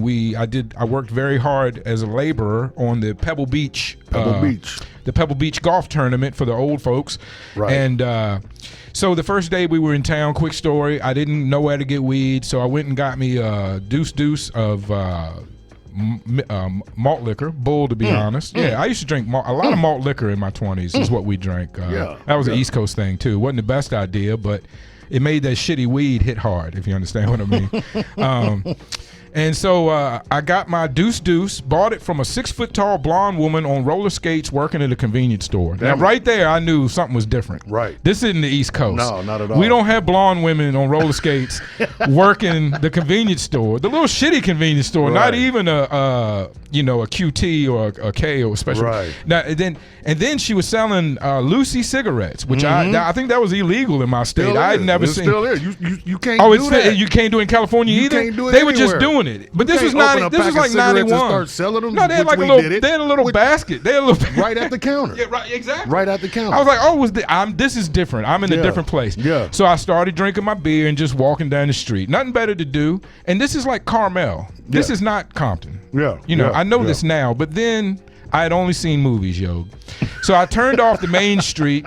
I worked very hard as a laborer on the Pebble Beach golf tournament for the old folks. Right. And so the first day we were in town, quick story, I didn't know where to get weed, so I went and got me a deuce of malt liquor, bull, to be honest. Yeah, I used to drink a lot of malt liquor in my 20s is what we drank. That was an East Coast thing too. Wasn't the best idea, but it made that shitty weed hit hard, if you understand what I mean. And so I got my deuce, bought it from a 6-foot tall blonde woman on roller skates working at a convenience store. Now, right there, I knew something was different. Right. This isn't the East Coast. No, not at all. We don't have blonde women on roller skates working the convenience store, the little shitty convenience store, not even a QT or a K or a special. Right. Now, and then she was selling Lucy cigarettes, which I think that was illegal in my state. I had never seen. Still is. You can't do that. You can't do it in California either. Can't do it they were just anywhere. doing it. But You this was can't open a pack of like cigarettes 91. and start selling them. No, they had which like we a did it. they had a little basket. They had a little right at the counter. Yeah, right, exactly. Right at the counter. I was like, this is different. I'm in a different place. Yeah. So I started drinking my beer and just walking down the street. Nothing better to do. And this is like Carmel. This is not Compton. Yeah. I know this now, but then I had only seen movies, yo. So I turned off the main street.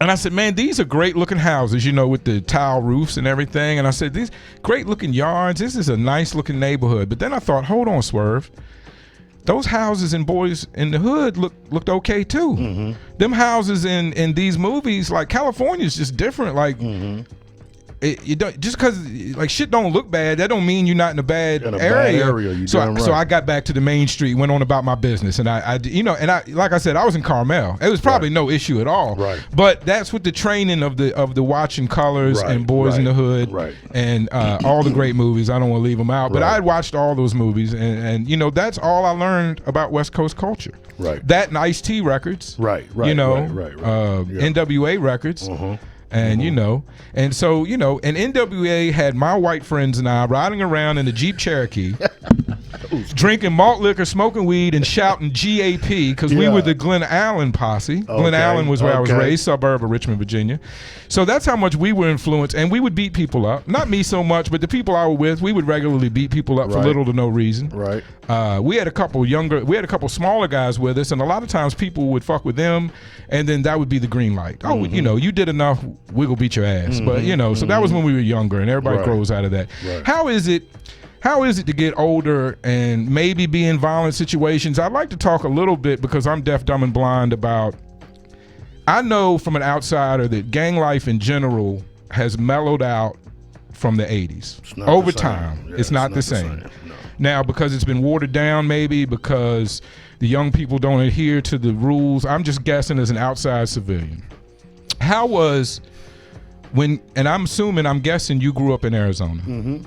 And I said, man, these are great looking houses, with the tile roofs and everything. And I said, these great looking yards. This is a nice looking neighborhood. But then I thought, hold on, Swerve. Those houses and boys in the hood looked okay too. Them houses in these movies, like California is just different. Like you don't, just because like shit don't look bad, that don't mean you're not in a bad area. So I got back to the main street, went on about my business, and I like I said, I was in Carmel. It was probably no issue at all. Right. But that's with the training of the watching Colors and Boys in the Hood, and all the great movies. I don't want to leave them out, but I had watched all those movies, and that's all I learned about West Coast culture. Right. That and Ice-T records. Right. NWA records. And and so and NWA had my white friends and I riding around in a Jeep Cherokee, drinking malt liquor, smoking weed, and shouting GAP because we were the Glen Allen posse. Glen Allen was where I was raised, suburb of Richmond, Virginia. So that's how much we were influenced, and we would beat people up. Not me so much, but the people I was with, we would regularly beat people up for little to no reason. Right. We had a couple smaller guys with us, and a lot of times people would fuck with them, and then that would be the green light. Oh, you did enough, we go beat your ass. But so that was when we were younger, and everybody grows out of that. Right. How is it to get older and maybe be in violent situations? I'd like to talk a little bit, because I'm deaf, dumb, and blind, about, I know from an outsider that gang life in general has mellowed out from the 80s. Over time. Yeah, it's not the same. No. Now, because it's been watered down, maybe because the young people don't adhere to the rules. I'm just guessing as an outside civilian. How was when I'm guessing you grew up in Arizona.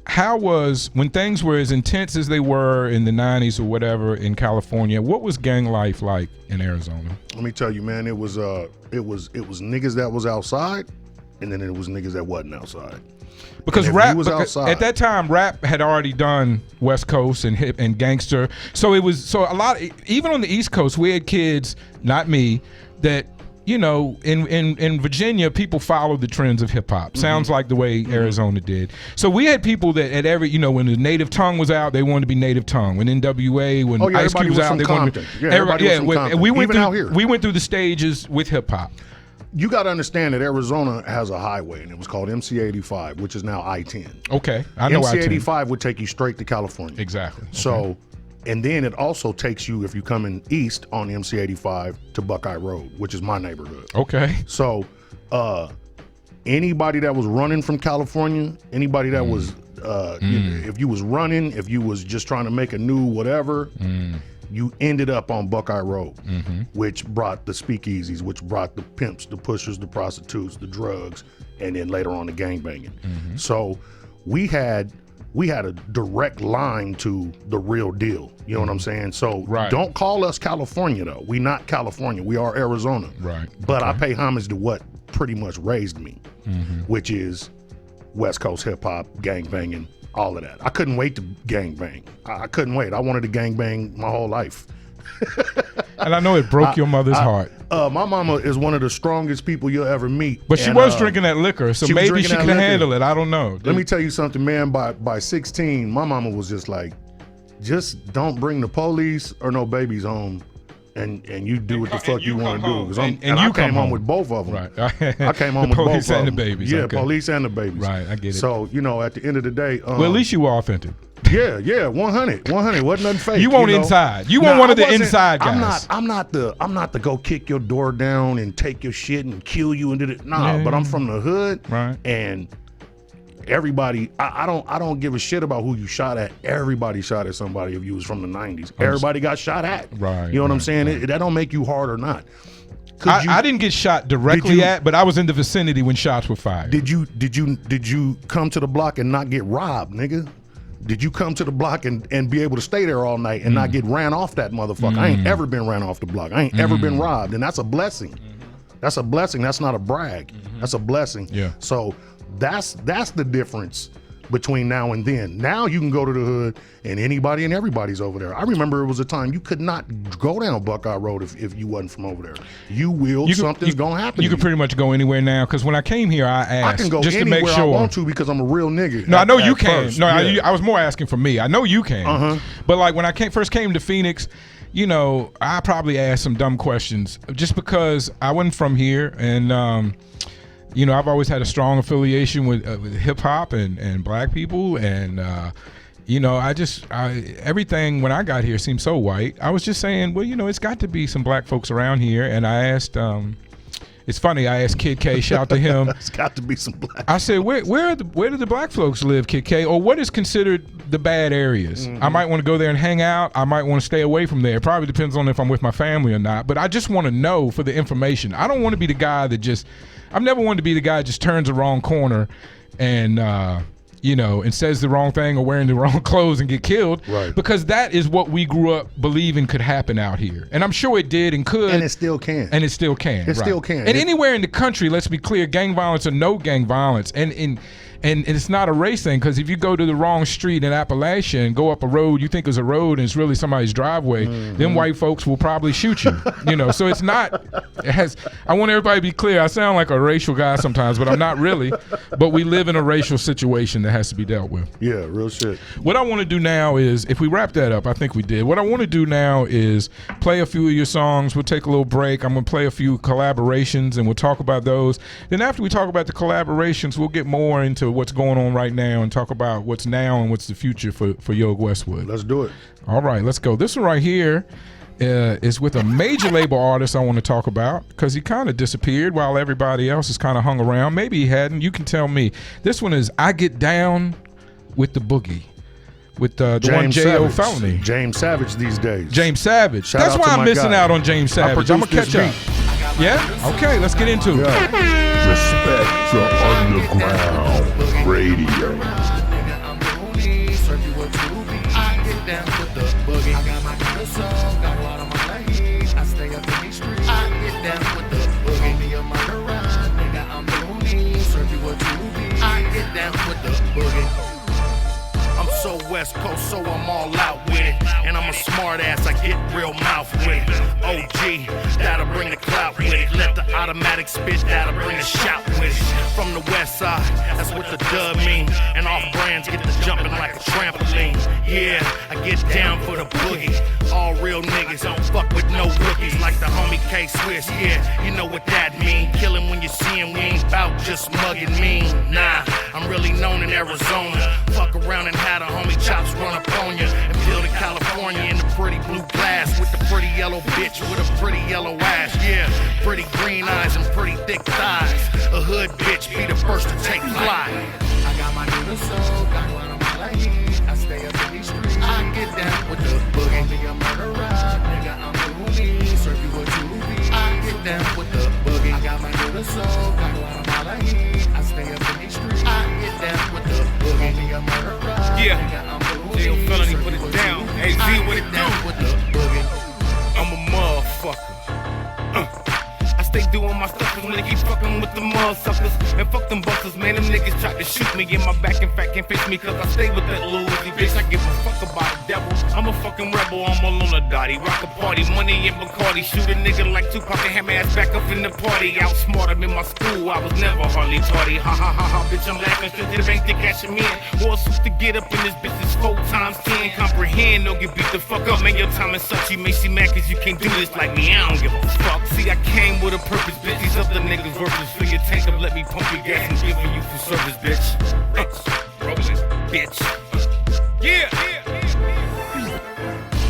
How was, when things were as intense as they were in the 90s or whatever in California, what was gang life like in Arizona? Let me tell you, man, it was niggas that was outside, and then it was niggas that wasn't outside. Because And if rap you was because outside- at that time, rap had already done West Coast and hip and gangster. So it was a lot. Even on the East Coast, we had kids, not me, that in Virginia, people followed the trends of hip hop. Sounds like the way Arizona did. So we had people that at every when the Native Tongue was out, they wanted to be Native Tongue. When NWA, when Ice Cube was out, they wanted to be. Yeah, everybody was from Compton. We went Even through out here. we went through the stages with hip hop. You got to understand that Arizona has a highway, and it was called MC-85, which is now I-10. Okay, I know MC-85 would take you straight to California. Exactly. So, and then it also takes you, if you're coming east on MC-85, to Buckeye Road, which is my neighborhood. Okay. So, anybody that was running from California, anybody that was, if you was running, if you was just trying to make a new whatever, you ended up on Buckeye Road, which brought the speakeasies, which brought the pimps, the pushers, the prostitutes, the drugs, and then later on the gangbanging. So we had a direct line to the real deal. You know what I'm saying? So don't call us California though. We not California. We are Arizona. Right. But I pay homage to what pretty much raised me, which is West Coast hip hop, gangbanging, all of that. I couldn't wait to gangbang. I couldn't wait. I wanted to gangbang my whole life. And I know it broke your mother's heart. My mama is one of the strongest people you'll ever meet. But she was drinking that liquor, so maybe she can handle it. I don't know. Let me tell you something, man. By 16, my mama was just like, just don't bring the police or no babies home. And you do what the fuck you want to do. Because I came home with both of them. Right. I came home with both of them. Police and the babies. Yeah, Okay. police and the babies. Right, I get it. So, at the end of the day. Well, at least you were authentic. Yeah, 100. Wasn't nothing fake. You want inside. You want one of the inside guys. I'm not the go kick your door down and take your shit and kill you and did it. Nah, but I'm from the hood. Right. And everybody, I don't give a shit about who you shot at. Everybody shot at somebody if you was from the 90s. Everybody got shot at. Right. You know what I'm saying? That don't make you hard or not. I didn't get shot directly at, but I was in the vicinity when shots were fired. Did you come to the block and not get robbed, nigga? Did you come to the block and be able to stay there all night and not get ran off that motherfucker? I ain't ever been ran off the block. I ain't ever been robbed, and that's a blessing. That's a blessing. That's not a brag. That's a blessing. Yeah. So that's the difference between now and then. Now you can go to the hood and anybody and everybody's over there. I remember it was a time you could not go down Buckeye Road if you wasn't from over there. You will, something's gonna happen. You to can pretty much go anywhere now, because when I came here, I asked. I can go just anywhere to make sure. I want to because I'm a real nigga. No, I know you can. First. No, Yeah. I was more asking for me. I know you can. But like when I first came to Phoenix, I probably asked some dumb questions just because I wasn't from here, and I've always had a strong affiliation with hip hop and black people, and everything when I got here seemed so white. I was just saying, well, it's got to be some black folks around here, and I asked. It's funny. I asked Kid K. Shout out to him. It's got to be some black. I said, where do the black folks live, Kid K? Or what is considered the bad areas? I might want to go there and hang out. I might want to stay away from there. It probably depends on if I'm with my family or not. But I just want to know for the information. I don't want to be the guy that I've never wanted to be the guy that just turns the wrong corner and and says the wrong thing or wearing the wrong clothes and get killed. Right. Because that is what we grew up believing could happen out here. And I'm sure it did and could. And it still can. And it still can. It still can. And anywhere in the country, let's be clear, gang violence or no gang violence. And it's not a race thing, because if you go to the wrong street in Appalachia and go up a road you think is a road and it's really somebody's driveway, then white folks will probably shoot you. So it's not. I want everybody to be clear. I sound like a racial guy sometimes, but I'm not really. But we live in a racial situation that has to be dealt with. Yeah, real shit. What I want to do now is, if we wrap that up, I think we did. What I want to do now is play a few of your songs. We'll take a little break. I'm going to play a few collaborations, and we'll talk about those. Then after we talk about the collaborations, we'll get more into what's going on right now and talk about what's now and what's the future for YOG Westwood. Let's do it. All right, let's go. This one right here is with a major label artist I want to talk about, because he kind of disappeared while everybody else has kind of hung around. Maybe he hadn't. You can tell me. This one is I Get Down with the Boogie, with the one J.O. Felony. James Savage these days. James Savage. Shout That's out why to I'm my missing guy. out on James Savage. I'm going to catch up. Yeah? Okay, let's get into it. Respect to underground radio. Down with boogie. I'm so West Coast, so I'm all out with it. And I'm a smart ass, I get real mouth with it. OG, that'll bring the clout with it. Let the automatic spit, that'll bring the shout with it. From the west side, that's what the dub mean. And off brands get the jumping like a trampoline. Yeah, I get down for the boogie. All real niggas don't fuck with no rookies. Like the homie K Swiss, yeah, you know what that mean. Kill him when you see him, we ain't bout just mugging mean. Nah, I'm really known in Arizona. Fuck around and had a homie chops run up on ya. And build in California in the pretty blue glass. With the pretty yellow bitch with a pretty yellow ass. Yeah, pretty green eyes and pretty thick thighs. A hood bitch be the first to take flight. I got my nigga soul, got one of my life. I stay up in these streets. I get down with the boogie. Be a murderer, nigga, I'm movie. Serve you a juvie. I get down with the boogie. I got my nigga soul, got one of my life. I stay up in these streets. I get down with the boogie. Be a murderer. Yeah, Jill Felony put it down. Hey, Z, what it do? I'm a motherfucker. I stay doing my stuff cause when they keep fucking with the motherfuckers. And fuck them busters, man, them niggas tried to shoot me in my back. In fact, can't face me cause I stay with that little Uzi bitch. I give a fuck about the devil. I'm a fucking rebel, I'm all on a dotty. Rock a party, money and Bacardi. Shoot a nigga like Tupac and hammer ass back up in the party. Outsmart him in my school, I was never hardly tardy. Ha ha ha ha, bitch, I'm laughing straight to the bank to cash him in. Wore suits to get up in this bitch is 4 times 10. Comprehend, don't get beat the fuck up. Man, your time is such, you may see mad cause you can't do this like me. I don't give a fuck. See, I came with a purpose, bitch. These other niggas worthless. Fill your tank up, let me pump your gas and giving you full service, bitch. Rolling, bitch. Yeah.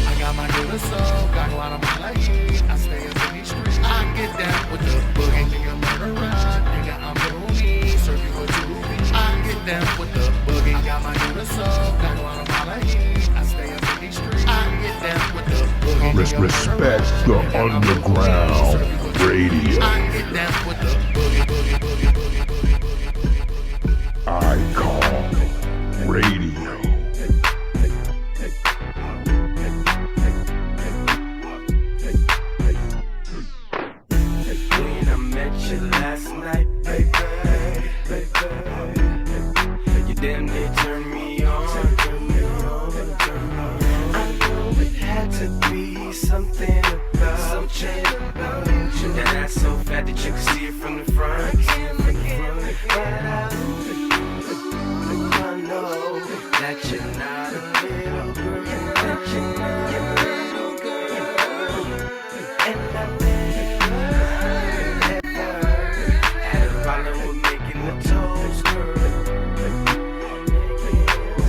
I got my nigga soul, got a lot of my life. I stay up in these streets. I get down with the boogie. Nigga, murderer, nigga, I'm movie. Serve you a juvie. I get down with the boogie. I got my nigga soul, got a lot of my life. I stay up in these streets. I get down with the boogie. Respect the underground radio. I get down with the boogie. Icon Radio. When I met you last night, baby, you damn near turned me on. I know it had to be something about you. That ass so fat that you could see it from the front. But I know that you're not a little girl. That you're not a little girl. And I never had a problem with making the toes curl.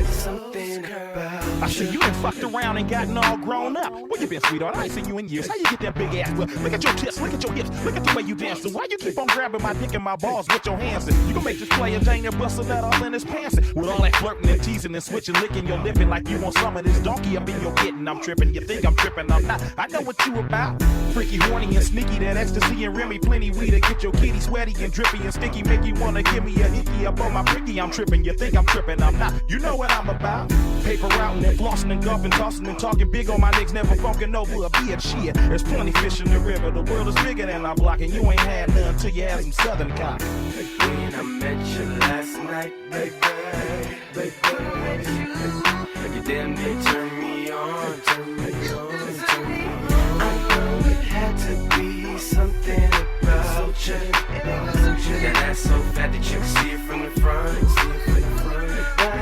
Something about I see you done fucked around and gotten all grown up. Where you been, sweetheart? I ain't seen you in years. How you get that big ass? Well, look at your tits, look at your hips, look at the way you dance. So why you keep on grabbing my dick and my balls with your hands? And you gon' make this player Jane bust a nut all in his pants. And with all that flirting and teasing and switching, licking your lippin' like you want some of this donkey up in your kitten. I'm tripping. You think I'm tripping? I'm not. I know what you about. Freaky, horny, and sneaky. That ecstasy and Remy, plenty weed to get your kitty sweaty and drippy and sticky. Make you wanna give me a hickey up on my pricky. I'm tripping. You think I'm tripping? I'm not. You know what I'm about. Paper routing and flossing and guffing, tossing and talking big on my niggas, never funkin' over a bitch. Shit, there's plenty fish in the river. The world is bigger than our block, and you ain't had none till you had some southern cock. when I met you last night, baby. You damn near turned me on. I know it had to be something about you. That ass so fat that you can see it from the front. But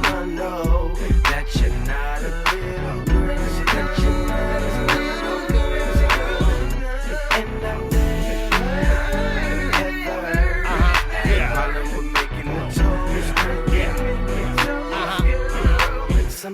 I know that you're not a little girl. That you're not a little girl. And I've never, ever had a problem with making the toes curl.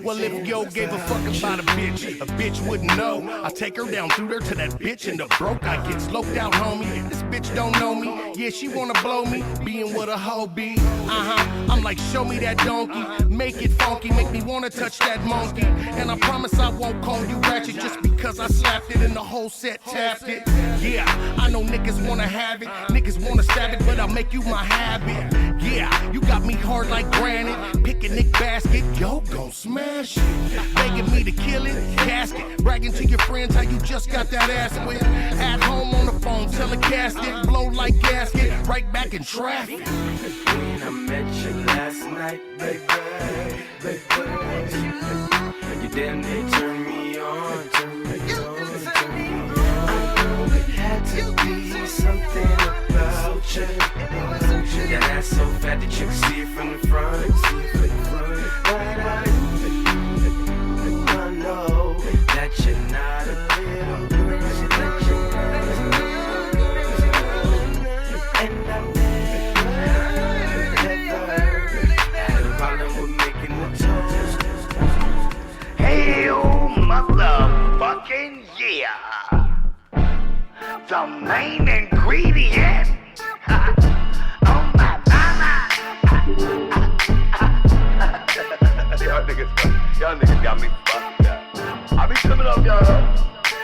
Well, if yo gave a fuck about a bitch wouldn't know. I take her down through there to that bitch in the broke. I get sloped out, homie. This bitch don't know me. Yeah, she wanna blow me. Being what a hoe be. I'm like, show me that donkey. Make it funky. Make me wanna touch that monkey. And I promise I won't call you ratchet just because I slapped it and the whole set tapped it. Yeah, I know niggas wanna have it. Niggas wanna stab it, but I'll make you my habit. Yeah, you got me hard like granite. Pick a Nick basket. Yo, gon' smash it. Begging me to kill it, casket. Bragging to your friends how you just got that ass with. At home on the phone, telecast it. Blow like gasket, right back in traffic. When I right, baby. You damn near turn me on, turn me on, turn me on. I know it had to be something about you. That ass so fat that you can see it from the front, But I know that you're not a little girl. And I've never had a problem with making the toast. Hey, oh, motherfucking yeah. The main ingredient. Oh, my mama. Y'all niggas got me fucked up. I be coming up, y'all.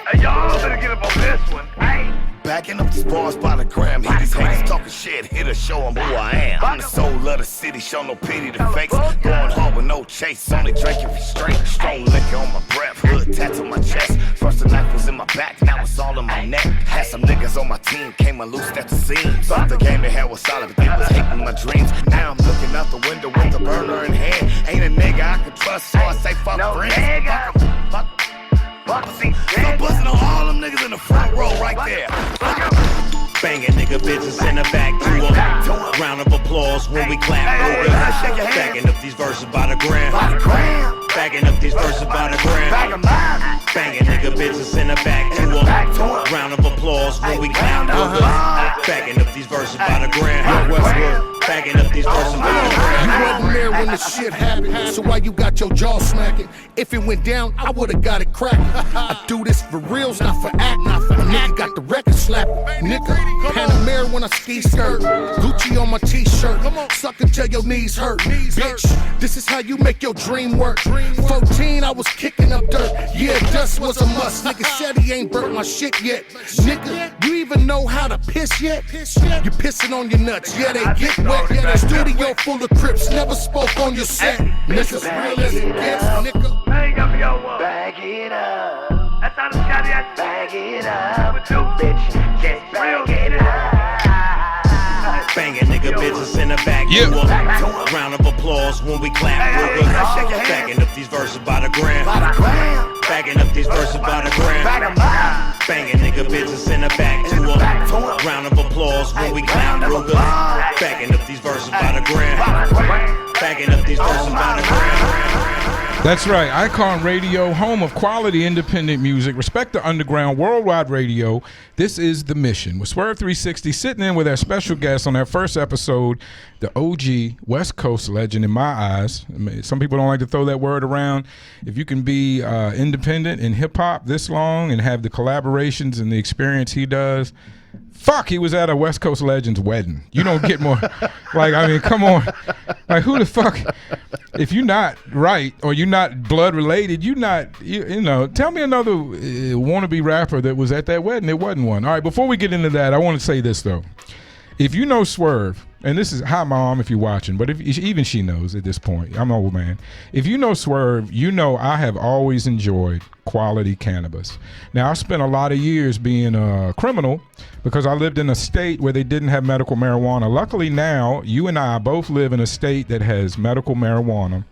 Hey, y'all better get up on this one. Hey. Backing up these bars by the gram, hit these haters talking shit, hit her, show them who I am. I'm the soul of the city, show no pity to fakes. Going hard with no chase, only drinking for straight. Strong liquor on my breath, hood tattoo on my chest. First the knife was in my back, now it's all in my neck. Had some niggas on my team, came unloosed at the seams. Thought the game they had was solid, but they was hating my dreams. Now I'm looking out the window with the burner in hand. Ain't a nigga I can trust, so I say fuck friends. Fuck so bustin' on all them niggas in the front row right there. Banging nigga bitches in the back to a round of applause when we clap. Backing up these verses by the gram. Backing up these verses by the gram. Banging nigga bitches in the back to a round of applause when we clap. Backing up these verses by the gram. Backing up these verses by the gram. You wasn't there when the shit happened, so why you got your jaw smacking? If it went down, I would've got it cracking. I do this for reals, not for act. A nigga got the record slapping. Nigga, Panamera when I ski skirt. Gucci on my t-shirt. Suck until your knees hurt. Bitch, this is how you make your dream work. 14, I was kicking up dirt. Yeah, dust was a must. Nigga said he ain't burnt my shit yet. Nigga, you even know how to piss yet? You pissing on your nuts, yeah, they get wet. Studio full of Crips, never spoke on your set. Niggas real as it gets, nigga. Bag it up. That's how the Scotty has bag it up. With you, bitch, just bag it up. Banging nigga bitches in the back to a round of applause when we clap. Backing up these verses by the gram. Backing up these verses by the gram. Banging nigga bitches in the back to a round of applause when we clap. Backing up these verses by the gram. Backing up these verses by the gram. That's right. Icon Radio, home of quality independent music. Respect the underground, worldwide radio. This is The Mission. With Swerve 360 sitting in with our special guest on our first episode, the OG West Coast legend in my eyes. I mean, some people don't like to throw that word around. If you can be independent in hip-hop this long and have the collaborations and the experience he does, fuck, he was at a West Coast legend's wedding. You don't get more. Like, I mean, come on. Like, who the fuck? If you're not right or you're not blood related, you're not, you know, tell me another wannabe rapper that was at that wedding. It wasn't one. All right, before we get into that, I want to say this, though. If you know Swerve, and this is, hi, Mom, if you're watching, but if even she knows at this point, I'm an old man. If you know Swerve, you know I have always enjoyed quality cannabis. Now, I spent a lot of years being a criminal because I lived in a state where they didn't have medical marijuana. Luckily now, you and I both live in a state that has medical marijuana.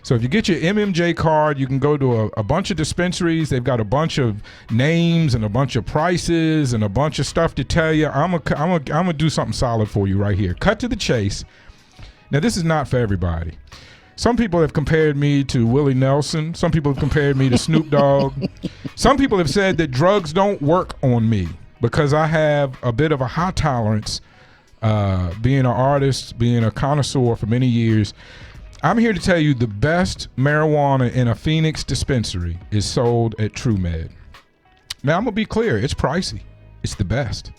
So if you get your MMJ card, you can go to a bunch of dispensaries. They've got a bunch of names and a bunch of prices and a bunch of stuff to tell you. I'm gonna do something solid for you right here. Cut to the chase. Now, this is not for everybody. Some people have compared me to Willie Nelson. Some people have compared me to Snoop Dogg. Some people have said that drugs don't work on me because I have a bit of a high tolerance, being an artist, being a connoisseur for many years. I'm here to tell you the best marijuana in a Phoenix dispensary is sold at TrueMed. Now, I'm going to be clear. It's pricey. It's the best.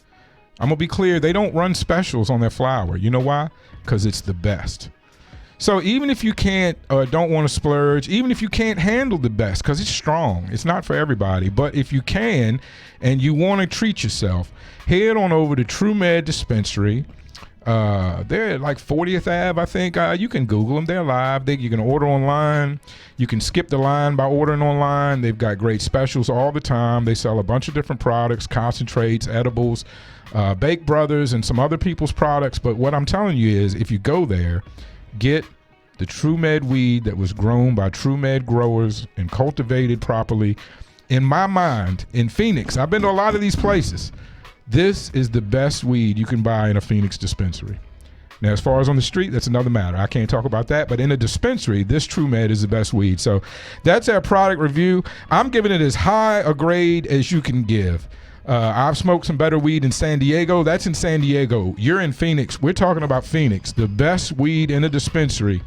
I'm going to be clear. They don't run specials on their flower. You know why? Because it's the best. So even if you can't or don't want to splurge, even if you can't handle the best, because it's strong, it's not for everybody. But if you can and you want to treat yourself, head on over to TrueMed Dispensary. They're at like 40th Ave, I think. You can Google them. They're live. You can order online. You can skip the line by ordering online. They've got great specials all the time. They sell a bunch of different products, concentrates, edibles, Bake Brothers, and some other people's products. But what I'm telling you is if you go there, get the True Med weed that was grown by True Med growers and cultivated properly. In my mind, in Phoenix, I've been to a lot of these places. This is the best weed you can buy in a Phoenix dispensary. Now, as far as on the street, that's another matter. I can't talk about that. But in a dispensary, this True Med is the best weed. So that's our product review. I'm giving it as high a grade as you can give. I've smoked some better weed in San Diego. That's in San Diego. You're in Phoenix. We're talking about Phoenix. The best weed in a dispensary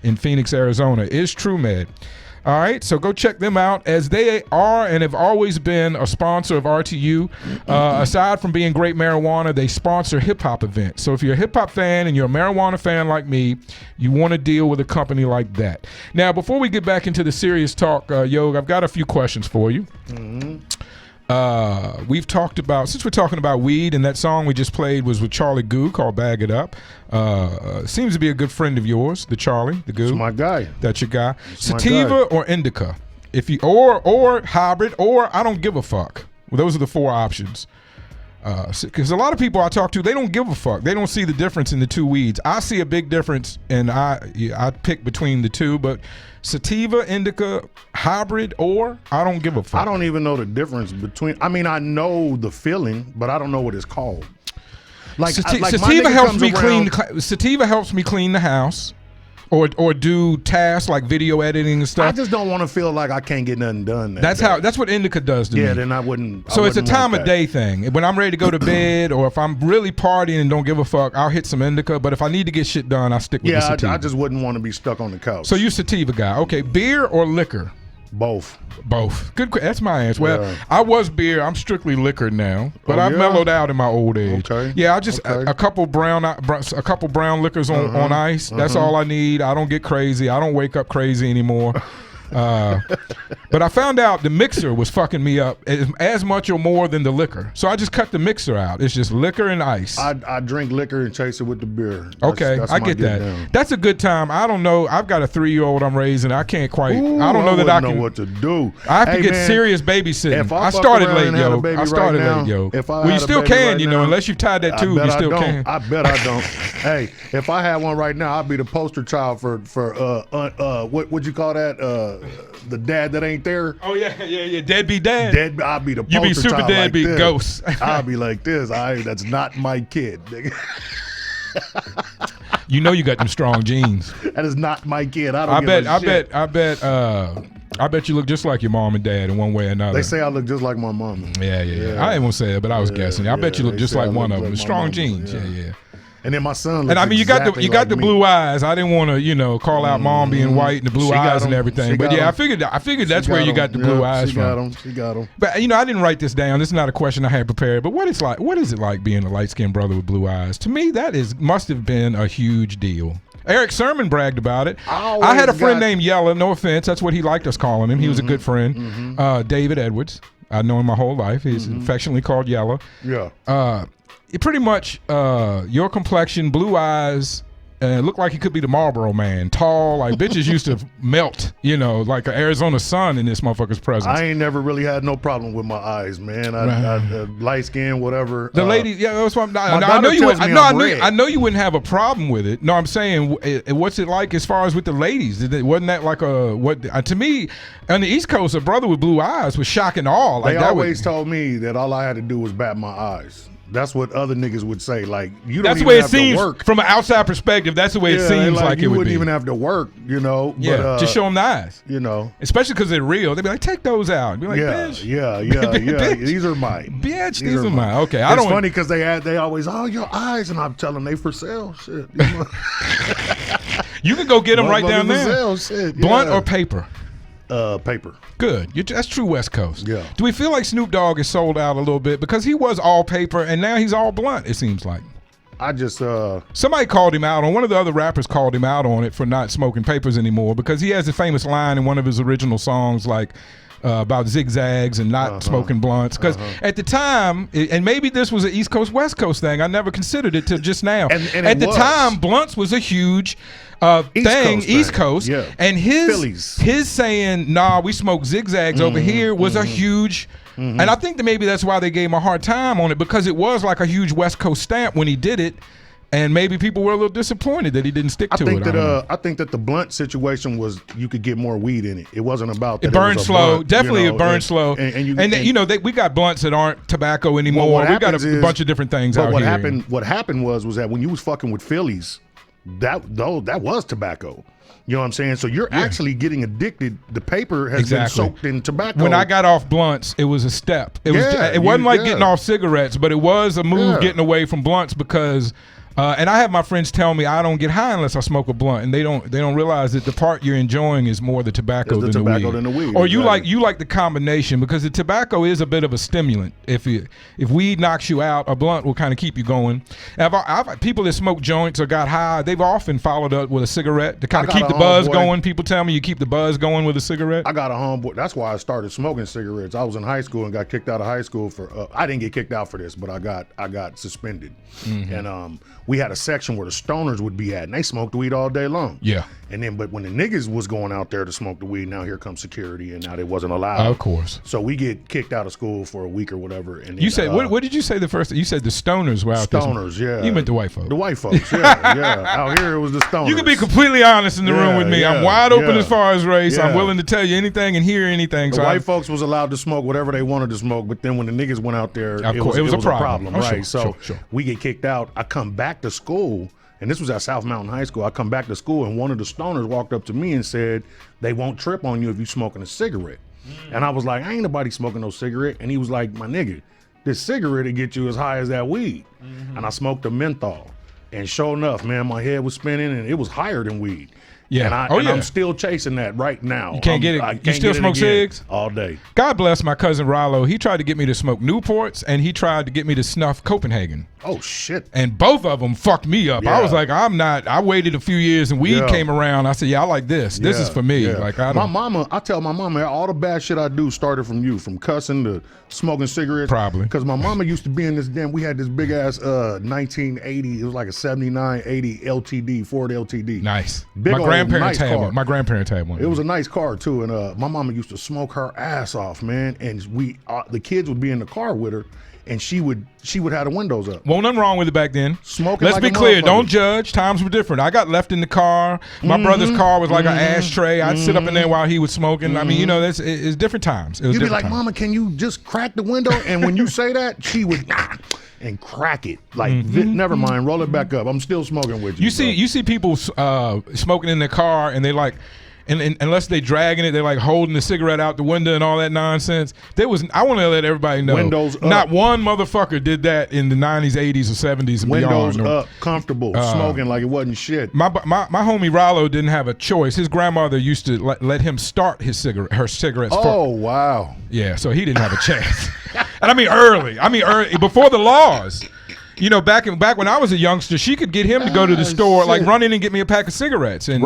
in Phoenix, Arizona is True Med. All right, so go check them out, as they are and have always been a sponsor of RTU. Aside from being great marijuana, they sponsor hip-hop events. So if you're a hip-hop fan and you're a marijuana fan like me, you want to deal with a company like that. Now, before we get back into the serious talk, Yog, I've got a few questions for you. We've talked about, since we're talking about weed, and that song we just played was with Charlie Goo called Bag It Up. Seems to be a good friend of yours, the Charlie, the Goo. That's my guy. That's your guy. That's my Sativa guy. or indica? If you or hybrid, or I don't give a fuck. Well, those are the four options. Because a lot of people I talk to, they don't give a fuck. They don't see the difference in the two weeds. I see a big difference, and I pick between the two, but sativa, indica, hybrid, or I don't give a fuck. I don't even know the difference between. I mean, I know the feeling, but I don't know what it's called. Like sativa helps me clean. Sativa helps me clean the house, or do tasks like video editing and stuff. I just don't want to feel like I can't get nothing done. That's what indica does to me. Yeah, then I wouldn't. So it's a time of day thing. When I'm ready to go to bed, or if I'm really partying and don't give a fuck, I'll hit some indica. But if I need to get shit done, I stick with the sativa. I just wouldn't want to be stuck on the couch. So you sativa guy. Okay, beer or liquor? Both. Good. That's my answer. Well, I was beer. I'm strictly liquor now, but I've yeah? mellowed out in my old age. Okay. Yeah, I just a couple brown liquors on ice. That's all I need. I don't get crazy. I don't wake up crazy anymore. But I found out the mixer was fucking me up as much or more than the liquor. So I just cut the mixer out. It's just liquor and ice. I drink liquor and chase it with the beer. That's I get that. Down. That's a good time. I don't know. I've got a 3-year-old I'm raising. I can't quite. I don't know that I can know what to do. I have to get serious babysitting. I started late, yo. Well, you still can, unless you've tied that tube, you still can. I bet I don't. Hey, if I had one right now, I'd be the poster child for what you call that? The dad that ain't there. Oh yeah, deadbeat dad. I'll be the poster you be super child deadbeat like ghost. I'll be like this. That's not my kid, nigga. You know you got them strong genes. That is not my kid. I bet you look just like your mom and dad in one way or another. They say I look just like my mama. Yeah. I didn't want to say it, but I was guessing. I bet you look just like one of them. Strong genes. Yeah. And then my son. And I mean, you got the blue eyes. I didn't want to, call out mom being white and the blue eyes and everything. But yeah, I figured that's where you got the blue eyes from. She got them. But I didn't write this down. This is not a question I had prepared. But what is it like being a light skinned brother with blue eyes? To me, must have been a huge deal. Eric Sermon bragged about it. I had a friend named Yella. No offense, that's what he liked us calling him. He was a good friend. David Edwards. I've known him my whole life. He's affectionately called Yella. Yeah. Pretty much your complexion, blue eyes, looked like he could be the Marlboro Man. Tall, like bitches used to melt, like an Arizona sun in this motherfucker's presence. I ain't never really had no problem with my eyes, man. I light skin, whatever. The lady, that's what I know you wouldn't. I know you wouldn't have a problem with it. No, I'm saying, what's it like as far as with the ladies? Wasn't that like to me, on the East Coast, a brother with blue eyes was shock and awe. Like they always told me that all I had to do was bat my eyes. That's what other niggas would say. Like, you don't that's even the way have it seems, to work. From an outside perspective, that's the way it seems like it would be. You wouldn't even have to work, Yeah, but, just show them the eyes. Especially because they're real. They'd be like, take those out. Be like, bitch. Yeah. These are mine. Bitch, these are mine. Okay, it's funny because they always, your eyes, and I'm telling them they for sale. Shit. You can go get them right down there. Shit, Blunt or paper? Paper. Good. That's true West Coast. Yeah. Do we feel like Snoop Dogg is sold out a little bit because he was all paper and now he's all blunt? It seems like. I just somebody called him out on one of the other rappers called him out on it for not smoking papers anymore because he has a famous line in one of his original songs like about zigzags and not smoking blunts because at the time, and maybe this was an East Coast West Coast thing, I never considered it till just now. And at the time, blunts was a huge East Coast, yeah. And his saying, nah, we smoke zigzags over here was a huge, and I think that maybe that's why they gave him a hard time on it because it was like a huge West Coast stamp when he did it. And maybe people were a little disappointed that he didn't stick to it. I think that the blunt situation was you could get more weed in it. It wasn't about that. It burned slow. Blunt, Definitely, you know, it burned slow. We got blunts that aren't tobacco anymore. We got a bunch of different things out here. What happened was that when you was fucking with Phillies, that was tobacco. You know what I'm saying? So you're actually getting addicted. The paper has been soaked in tobacco. When I got off blunts, it was a step. It wasn't like getting off cigarettes, but it was a move getting away from blunts because. And I have my friends tell me I don't get high unless I smoke a blunt, and they don't realize that the part you're enjoying is more the tobacco than the weed. Or you like the combination, because the tobacco is a bit of a stimulant. If weed knocks you out, a blunt will kind of keep you going. I've people that smoke joints or got high, they've often followed up with a cigarette to kind of keep the buzz going. People tell me you keep the buzz going with a cigarette. I got a homeboy. That's why I started smoking cigarettes. I was in high school and got kicked out of high school for. I didn't get kicked out for this, but I got suspended, and we had a section where the stoners would be at, and they smoked weed all day long. Yeah. And then, but when the niggas was going out there to smoke the weed, now here comes security, and now they wasn't allowed. Of course. So we get kicked out of school for a week or whatever. And then, you said what did you say the first? You said the stoners were out there. Stoners, yeah. You meant the white folks. The white folks, yeah. Out here it was the stoners. You can be completely honest in the room with me. I'm wide open as far as race. I'm willing to tell you anything and hear anything. The white folks was allowed to smoke whatever they wanted to smoke, but then when the niggas went out there, it was a problem, right? Sure. We get kicked out. I come back to school. And this was at South Mountain High School. I come back to school, and one of the stoners walked up to me and said, they won't trip on you if you smoking a cigarette. And I was like, I ain't nobody smoking no cigarette. And he was like, my nigga, this cigarette will get you as high as that weed. And I smoked a menthol. And sure enough, man, my head was spinning, and it was higher than weed. Yeah. And I'm still chasing that right now. You can't get it. You still smoke cigs? All day. God bless my cousin Rollo. He tried to get me to smoke Newports, and he tried to get me to snuff Copenhagen. Oh, shit. And both of them fucked me up. Yeah. I was like, I'm not. I waited a few years, and weed came around. I said, yeah, I like this. This is for me. Like I tell my mama, all the bad shit I do started from you, from cussing to smoking cigarettes. Probably. Because my mama used to be in this we had this big ass 1980, it was like a 79, 80 LTD, Ford LTD. Nice. Big my grandparents nice had car. one. My grandparents had one. It was a nice car too, and my mama used to smoke her ass off, man. And the kids would be in the car with her, and she would have the windows up. Well, nothing wrong with it back then. Smoking. Let's like be a clear. motherfucker. Don't judge. Times were different. I got left in the car. My brother's car was like an ashtray. I'd sit up in there while he was smoking. I mean, it's different times. It was You'd be like, times. Mama, can you just crack the window? And when you say that, she would and crack it. Like, never mind, roll it back up. I'm still smoking with you. You see people smoking in their car, and they like. And unless they dragging it, they're like holding the cigarette out the window and all that nonsense. I want to let everybody know. Windows up. Not one motherfucker did that in the 90s, 80s, or 70s and Windows beyond. up, comfortable, smoking like it wasn't shit. My homie Rollo didn't have a choice. His grandmother used to let him start her cigarettes. Oh, wow. Yeah, so he didn't have a chance. And I mean early, before the laws. Back when I was a youngster, she could get him to go to the store, like run in and get me a pack of cigarettes. And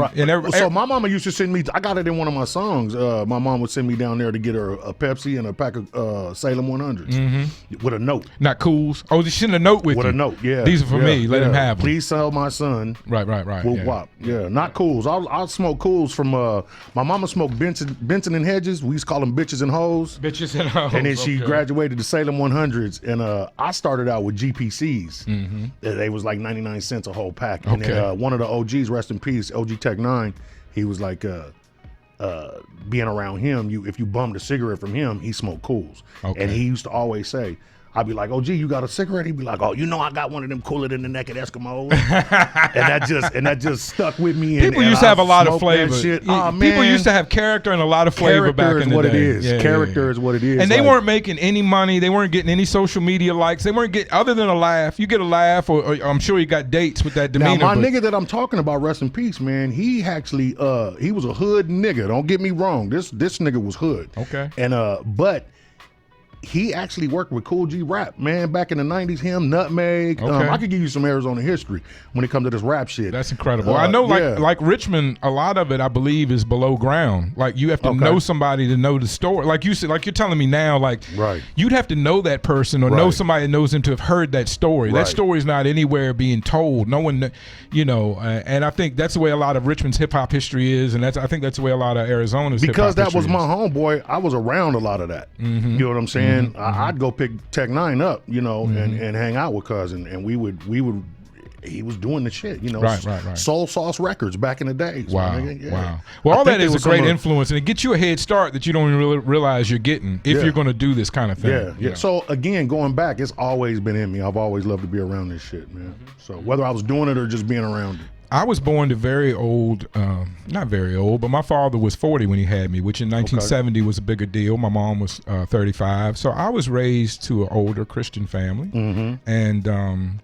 so my mama used to send me. I got it in one of my songs. My mom would send me down there to get her a Pepsi and a pack of Salem 100s with a note. Not Cools. Oh, she sent a note with you. With a note, yeah. These are for me. Let him have them. Please sell my son. Right. Whoop wop. Yeah, not Cools. I'll smoke Cools from. My mama smoked Benson and Hedges. We used to call them bitches and hoes. Bitches and hoes. And then she graduated to Salem 100s, and I started out with GPCs. They was like 99 cents a whole pack. And then, one of the OGs, rest in peace, OG Tech 9, he was like, being around him, if you bummed a cigarette from him, he smoked Cools. And he used to always say, I'd be like, oh, gee, you got a cigarette? He'd be like, oh, I got one of them cooler than the naked Eskimos. and that just stuck with me. People used to have a lot of flavor. Oh, man. People used to have character and a lot of flavor back in the day. Character is what it is. And they weren't making any money. They weren't getting any social media likes. They weren't getting, other than a laugh. You get a laugh, or I'm sure you got dates with that demeanor. Now, my nigga that I'm talking about, rest in peace, man, he actually, he was a hood nigga. Don't get me wrong. This nigga was hood. Okay. And, but he actually worked with Cool G Rap, man, back in the 90s, him, Nutmeg. Okay. I could give you some Arizona history when it comes to this rap shit. That's incredible. I know, like Richmond, a lot of it, I believe, is below ground. Like, you have to know somebody to know the story. Like you said, like you're telling me now, like, you'd have to know that person or know somebody that knows him to have heard that story. That story is not anywhere being told. No one, and I think that's the way a lot of Richmond's hip-hop history is, and I think that's the way a lot of Arizona's hip-hop history is. Because that was my homeboy, I was around a lot of that. You know what I'm saying? I'd go pick Tech 9 up, and hang out with cousin, and we would he was doing the shit, you know. Right. Soul Sauce Records back in the day. So, Wow. nigga, Wow. Well, all that is a great influence, and it gets you a head start that you don't even really realize you're getting if you're going to do this kind of thing. Yeah. So again, going back, it's always been in me. I've always loved to be around this shit, man. So whether I was doing it or just being around it. I was born to very old, not very old, but my father was 40 when he had me, which in 1970 was a bigger deal. My mom was 35. So I was raised to an older Christian family. And,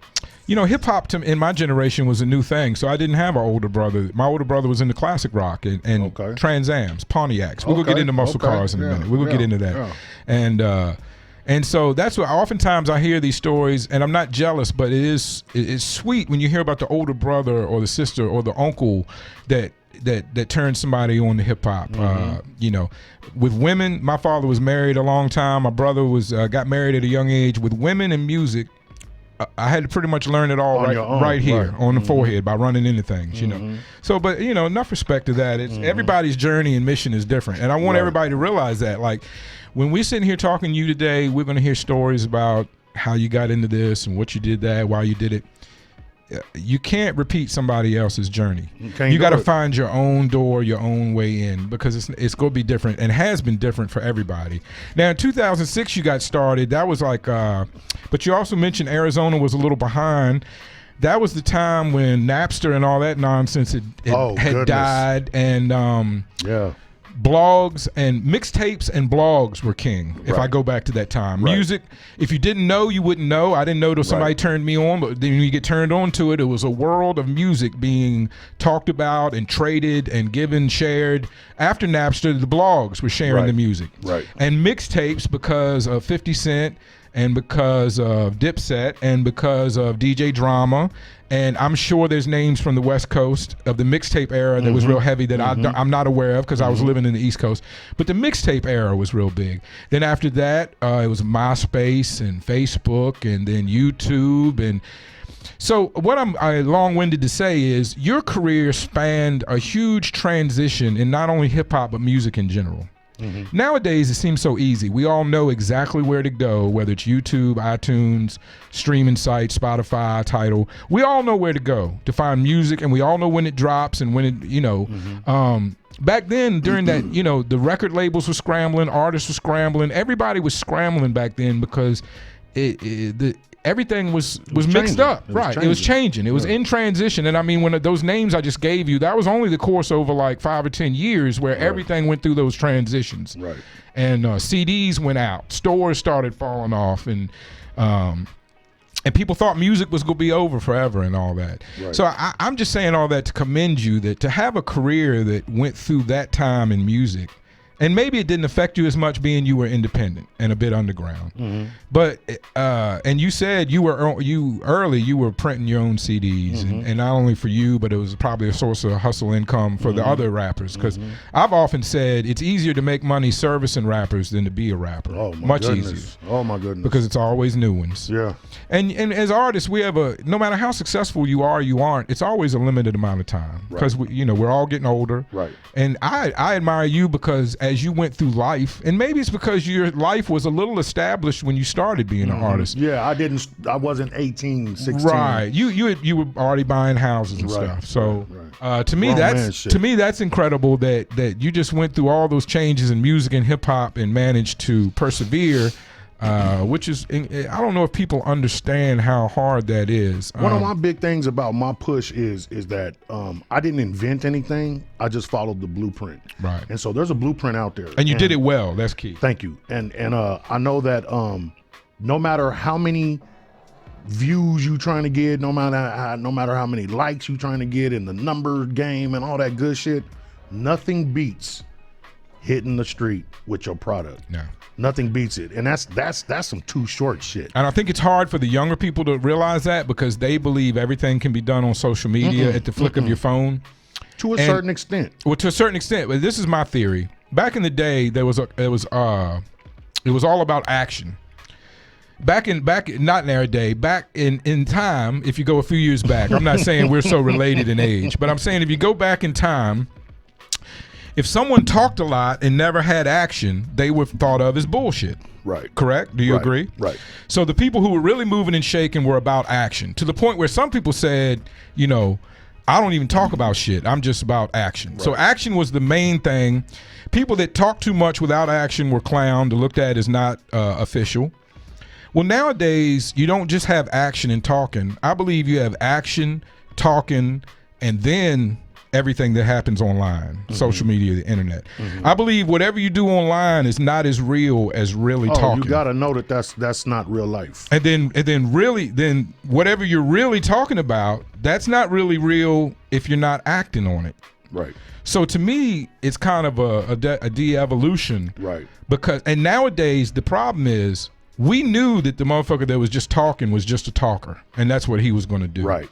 you know, hip hop in my generation was a new thing. So I didn't have an older brother. My older brother was into classic rock and Trans Ams, Pontiacs. We'll go get into muscle cars in a minute. We'll get into that. And so that's what oftentimes I hear these stories, and I'm not jealous, but it's sweet when you hear about the older brother or the sister or the uncle that turns somebody on to hip hop. You know, with women, my father was married a long time. My brother was got married at a young age. With women and music, I had to pretty much learn it all right here on the forehead by running into things, you know. So, but you know, enough respect to that. It's everybody's journey and mission is different, and I want everybody to realize that. Like, when we're sitting here talking to you today, we're going to hear stories about how you got into this and what you did that, why you did it. You can't repeat somebody else's journey. You got to find your own door, your own way in, because it's going to be different and has been different for everybody. Now, in 2006, you got started. That was like, but you also mentioned Arizona was a little behind. That was the time when Napster and all that nonsense had died, and blogs and mixtapes and blogs were king. If I go back to that time, music, if you didn't know, you wouldn't know. I didn't know till somebody turned me on, but then when you get turned on to it, it was a world of music being talked about and traded and given, shared. After Napster, the blogs were sharing the music, and mixtapes, because of 50 Cent and because of Dipset and because of DJ Drama. And I'm sure there's names from the West Coast of the mixtape era that was real heavy that I'm not aware of because I was living in the East Coast. But the mixtape era was real big. Then after that, it was MySpace and Facebook and then YouTube. And so what I'm long-winded to say is your career spanned a huge transition in not only hip-hop but music in general. Nowadays, it seems so easy. We all know exactly where to go, whether it's YouTube, iTunes, streaming sites, Spotify, Tidal. We all know where to go to find music, and we all know when it drops and when it, you know. Back then, during that, you know, the record labels were scrambling, artists were scrambling. Everybody was scrambling back then because everything was mixed up. It was changing. It was in transition. And I mean, when those names I just gave you, that was only the course over like 5 or 10 years where everything went through those transitions. And CDs went out, stores started falling off, and people thought music was going to be over forever and all that. So I'm just saying all that to commend you, that to have a career that went through that time in music. And maybe it didn't affect you as much being you were independent and a bit underground. But and you said you were printing your own CDs, and not only for you, but it was probably a source of hustle income for the other rappers. Because I've often said it's easier to make money servicing rappers than to be a rapper. Much easier. Oh my goodness. Because it's always new ones. And as artists, we have no matter how successful you are, you aren't. It's always a limited amount of time because we're all getting older. And I admire you because as you went through life, and maybe it's because your life was a little established when you started being an artist. I wasn't 18, 16. You were already buying houses and stuff. So to me that's incredible that you just went through all those changes in music and hip hop and managed to persevere. Which is, I don't know if people understand how hard that is. One of my big things about my push is that I didn't invent anything. I just followed the blueprint. And so there's a blueprint out there. And you did it well. That's key. Thank you. And I know that no matter how many views you trying to get, no matter how many likes you trying to get in the number game and all that good shit, nothing beats hitting the street with your product. Nothing beats it, and that's some too short shit. And I think it's hard for the younger people to realize that because they believe everything can be done on social media at the flick of your phone. To a certain extent. Well, to a certain extent, but this is my theory. Back in the day, it was all about action. Back not in our day, back in time. If you go a few years back, I'm not saying we're so related in age, but I'm saying if you go back in time. if someone talked a lot and never had action, they were thought of as bullshit. Right. Correct? Do you agree? Right. So the people who were really moving and shaking were about action, to the point where some people said, you know, I don't even talk about shit. I'm just about action. Right. So action was the main thing. People that talked too much without action were clowned, looked at as not official. Well, nowadays, you don't just have action and talking. I believe you have action, talking, and then everything that happens online, social media, the internet. I believe whatever you do online is not as real as really talking. You got to know that that's not real life. And then whatever you're really talking about, that's not really real if you're not acting on it. Right. So to me, it's kind of a de-evolution. Right. And nowadays, the problem is, we knew that the motherfucker that was just talking was just a talker, and that's what he was going to do. Right.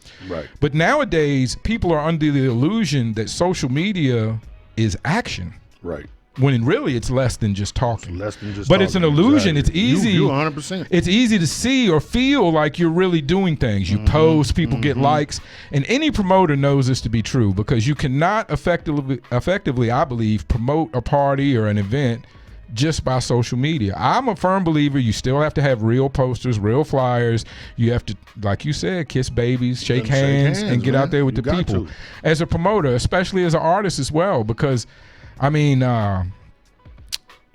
But nowadays, people are under the illusion that social media is action. Right. When really it's less than just talking. It's less than just but talking. It's an illusion. Exactly. It's easy. You 100%. It's easy to see or feel like you're really doing things. You post, people get likes, and any promoter knows this to be true, because you cannot effectively, I believe, promote a party or an event just by social media. I'm a firm believer you still have to have real posters, real flyers. You have to, like you said, kiss babies, shake hands, and get out there with the people. As a promoter, especially as an artist as well, because, I mean,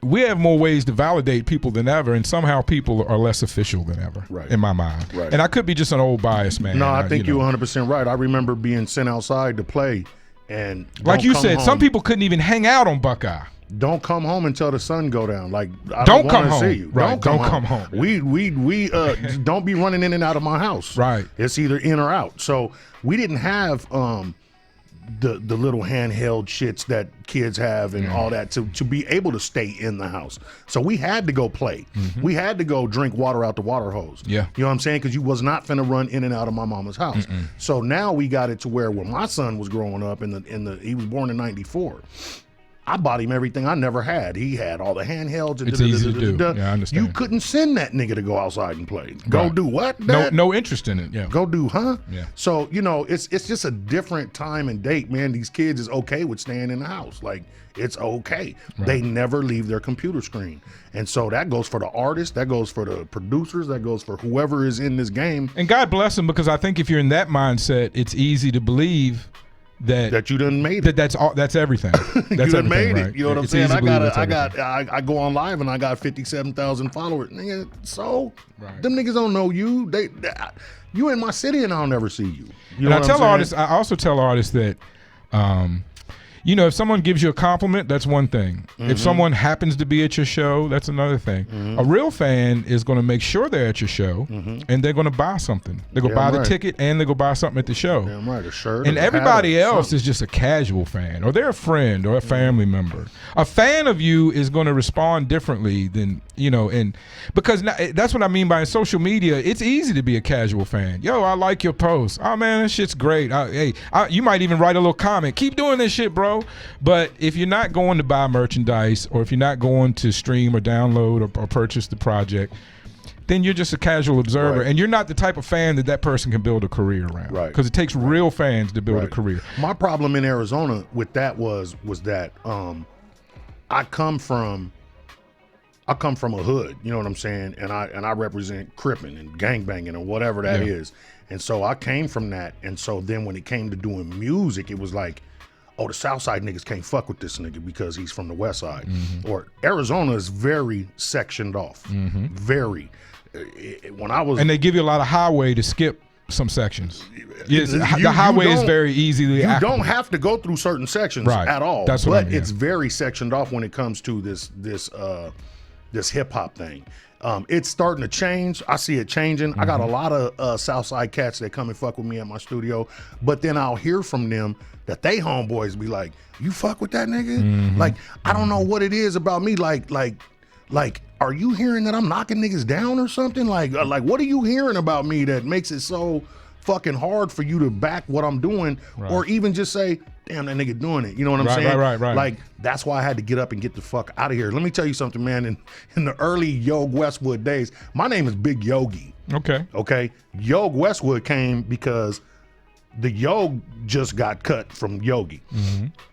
we have more ways to validate people than ever, and somehow people are less official than ever, in my mind. Right. And I could be just an old biased man. No, I think you're 100% right. I remember being sent outside to play, and like you said, some people couldn't even hang out on Buckeye. Don't come home until the sun go down. Like, I don't don't come want to home. see you. Right. Don't come home. We don't be running in and out of my house. Right. It's either in or out. So we didn't have the little handheld shits that kids have and all that to be able to stay in the house. So we had to go play. We had to go drink water out the water hose. Yeah. You know what I'm saying? Because you was not finna run in and out of my mama's house. So now we got it to where when my son was growing up he was born in '94. I bought him everything I never had. He had all the handhelds. And it's easy to do. Yeah, I understand. You couldn't send that nigga to go outside and play. Go do what? No interest in it. Yeah. Go do, huh? Yeah. So, you know, it's just a different time and date, man. These kids is okay with staying in the house. Like, it's okay. Right. They never leave their computer screen. And so that goes for the artists, that goes for the producers, that goes for whoever is in this game. And God bless them, because I think if you're in that mindset, it's easy to believe that you done made it. That's everything. That's you done made right? it. You know what I'm saying? I go on live and I got 57,000 followers. Nigga, so them niggas don't know you. You in my city and I'll never see you. You know and I also tell artists that you know, if someone gives you a compliment, that's one thing. If someone happens to be at your show, that's another thing. A real fan is going to make sure they're at your show, and they're going to buy something. They're going to buy the ticket, and they're going to buy something at the show. Damn right, a shirt. And everybody else is just a casual fan, or they're a friend or a family member. A fan of you is going to respond differently than, you know, and because that's what I mean by in social media, it's easy to be a casual fan. Yo, I like your post. Oh, man, that shit's great. You might even write a little comment. Keep doing this shit, bro. But if you're not going to buy merchandise, or if you're not going to stream or download or purchase the project, then you're just a casual observer, and you're not the type of fan that person can build a career around. Right. Because it takes real fans to build a career. My problem in Arizona with that was that I come from a hood, you know what I'm saying, and I represent cripping and gangbanging and whatever that is, and so I came from that, and so then when it came to doing music, it was like, oh, the South Side niggas can't fuck with this nigga because he's from the West Side. Or Arizona is very sectioned off. Very. When I was, and they give you a lot of highway to skip some sections. Yes, the highway is very easily. You don't have to go through certain sections at all. That's what I mean, it's very sectioned off when it comes to this hip hop thing. It's starting to change. I see it changing. I got a lot of Southside cats that come and fuck with me at my studio, but then I'll hear from them that they homeboys be like, "You fuck with that nigga?" Like, I don't know what it is about me. Like, are you hearing that I'm knocking niggas down or something? Like, what are you hearing about me that makes it so fucking hard for you to back what I'm doing, or even just say, damn, that nigga doing it. You know what I'm saying? Right. Like, that's why I had to get up and get the fuck out of here. Let me tell you something, man. In the early YOG Westwood days, my name is Big Yogi. Okay. YOG Westwood came because The Yog just got cut from Yogi.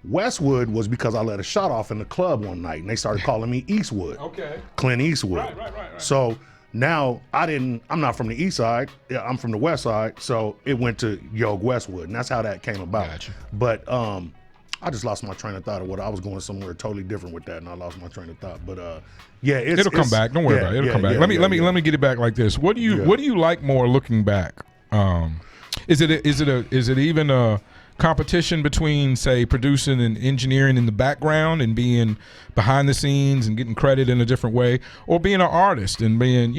Westwood was because I let a shot off in the club one night, and they started calling me Eastwood. Okay. Clint Eastwood. Right. So now I'm not from the east side, I'm from the west side, so it went to YOG Westwood, and that's how that came about. Gotcha. But I just lost my train of thought of what I was going somewhere totally different with that, and I lost my train of thought. But yeah, it'll come back. Don't worry about it. It'll come back. Let me get it back like this. What do you like more looking back? Is it even a competition between, say, producing and engineering in the background and being behind the scenes and getting credit in a different way, or being an artist and being,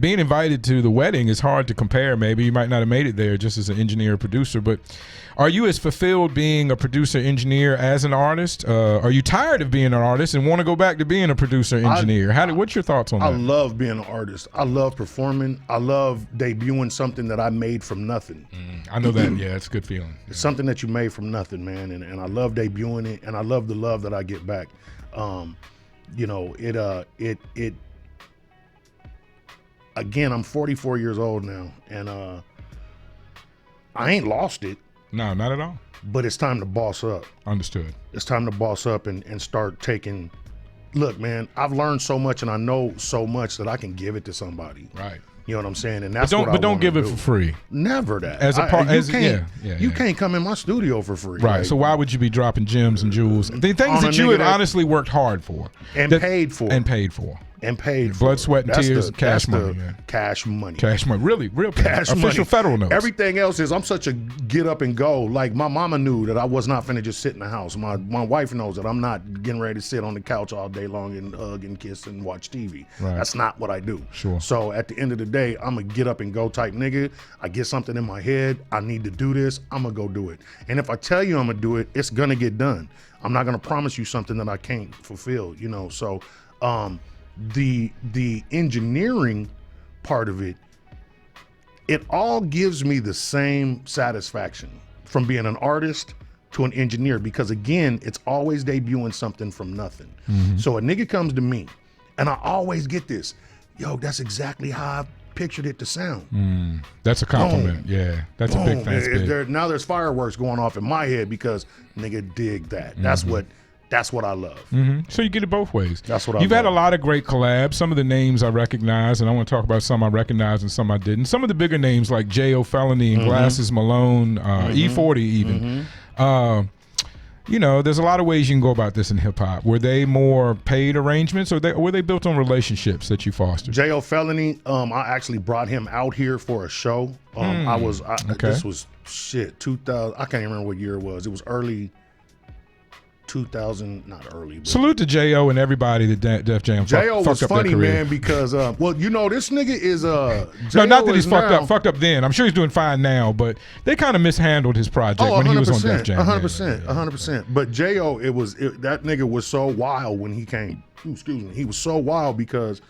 being invited to the wedding is hard to compare. Maybe you might not have made it there just as an engineer or producer, but are you as fulfilled being a producer engineer as an artist? Are you tired of being an artist and want to go back to being a producer engineer? What's your thoughts on that? I love being an artist. I love performing. I love debuting something that I made from nothing. I know that. Yeah, it's a good feeling. It's something that you made from nothing, man, and I love debuting it, and I love the love that I get back. Again, I'm 44 years old now, and I ain't lost it. No, not at all. But it's time to boss up. Understood. It's time to boss up and start taking. Look, man, I've learned so much, and I know so much that I can give it to somebody. Right. You know what I'm saying? And that's but don't give it for free. Never that. As a part, you can't come in my studio for free. Right. Like, so why would you be dropping gems and jewels, the things that you have honestly worked hard for and paid for blood, sweat, and tears, cash money. Cash money. Cash money. Really, real cash. Official money. Federal notes. Everything else is I'm such a get up and go. Like my mama knew that I was not finna just sit in the house. My wife knows that I'm not getting ready to sit on the couch all day long and hug and kiss and watch TV. Right. That's not what I do. Sure. So at the end of the day, I'm a get up and go type nigga. I get something in my head. I need to do this. I'm gonna go do it. And if I tell you I'm gonna do it, it's gonna get done. I'm not gonna promise you something that I can't fulfill. So the engineering part of it, it all gives me the same satisfaction from being an artist to an engineer, because again, it's always debuting something from nothing. So a nigga comes to me and I always get this, yo, that's exactly how I pictured it to sound. That's a compliment. Boom. Yeah, that's a big thing. Now there's fireworks going off in my head because nigga dig that. That's what I love. So you get it both ways. That's what You've had a lot of great collabs. Some of the names I recognize, and I want to talk about some I recognize and some I didn't. Some of the bigger names like J.O. Felony and Glasses Malone, E40 even. There's a lot of ways you can go about this in hip hop. Were they more paid arrangements, or were they built on relationships that you fostered? J.O. Felony, I actually brought him out here for a show. This was 2000. I can't remember what year it was. It was early 2000, not early. But salute to J.O. and everybody that Def Jam J.O. was fucked up funny, their career. man, because this nigga is no, not that he's fucked up then. I'm sure he's doing fine now, but they kind of mishandled his project when he was on Def Jam. 100%. But J.O., that nigga was so wild when he came. Excuse me. He was so wild because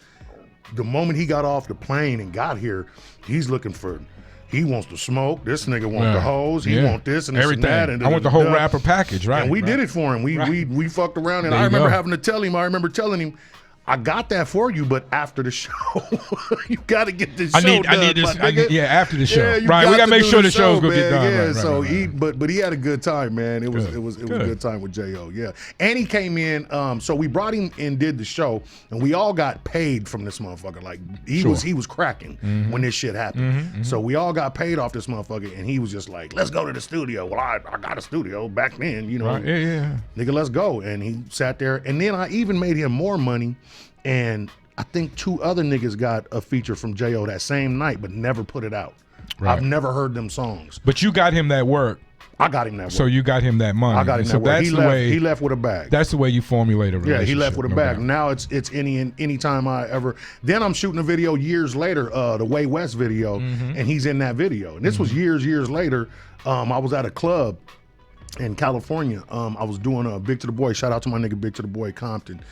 the moment he got off the plane and got here, he's looking for. He wants to smoke. This nigga want the hose. He want this and this everything. And that. And I want the whole rapper package, right? And we did it for him. We fucked around, and I remember having to tell him. I remember telling him, I got that for you, but after the show, you got to get this show done. I need this. After the show, yeah, right? We got to make sure the show's gonna get done. Yeah, right, so right. But he had a good time, man. It was a good time with J.O. Yeah, and he came in. So we brought him and did the show, and we all got paid from this motherfucker. Like he was cracking when this shit happened. So we all got paid off this motherfucker, and he was just like, "Let's go to the studio." Well, I got a studio back then, Right. Yeah. Nigga, let's go. And he sat there, and then I even made him more money. And I think 2 other niggas got a feature from J.O. that same night, but never put it out. Right. I've never heard them songs. But you got him that work. I got him that work. So you got him that money. I got him that work. He left with a bag. That's the way you formulate a relationship. Yeah, he left with a bag. Now it's any time I ever. Then I'm shooting a video years later, the Way West video, and he's in that video. And this was years later. I was at a club in California. I was doing a Big to the Boy. Shout out to my nigga Big to the Boy Compton.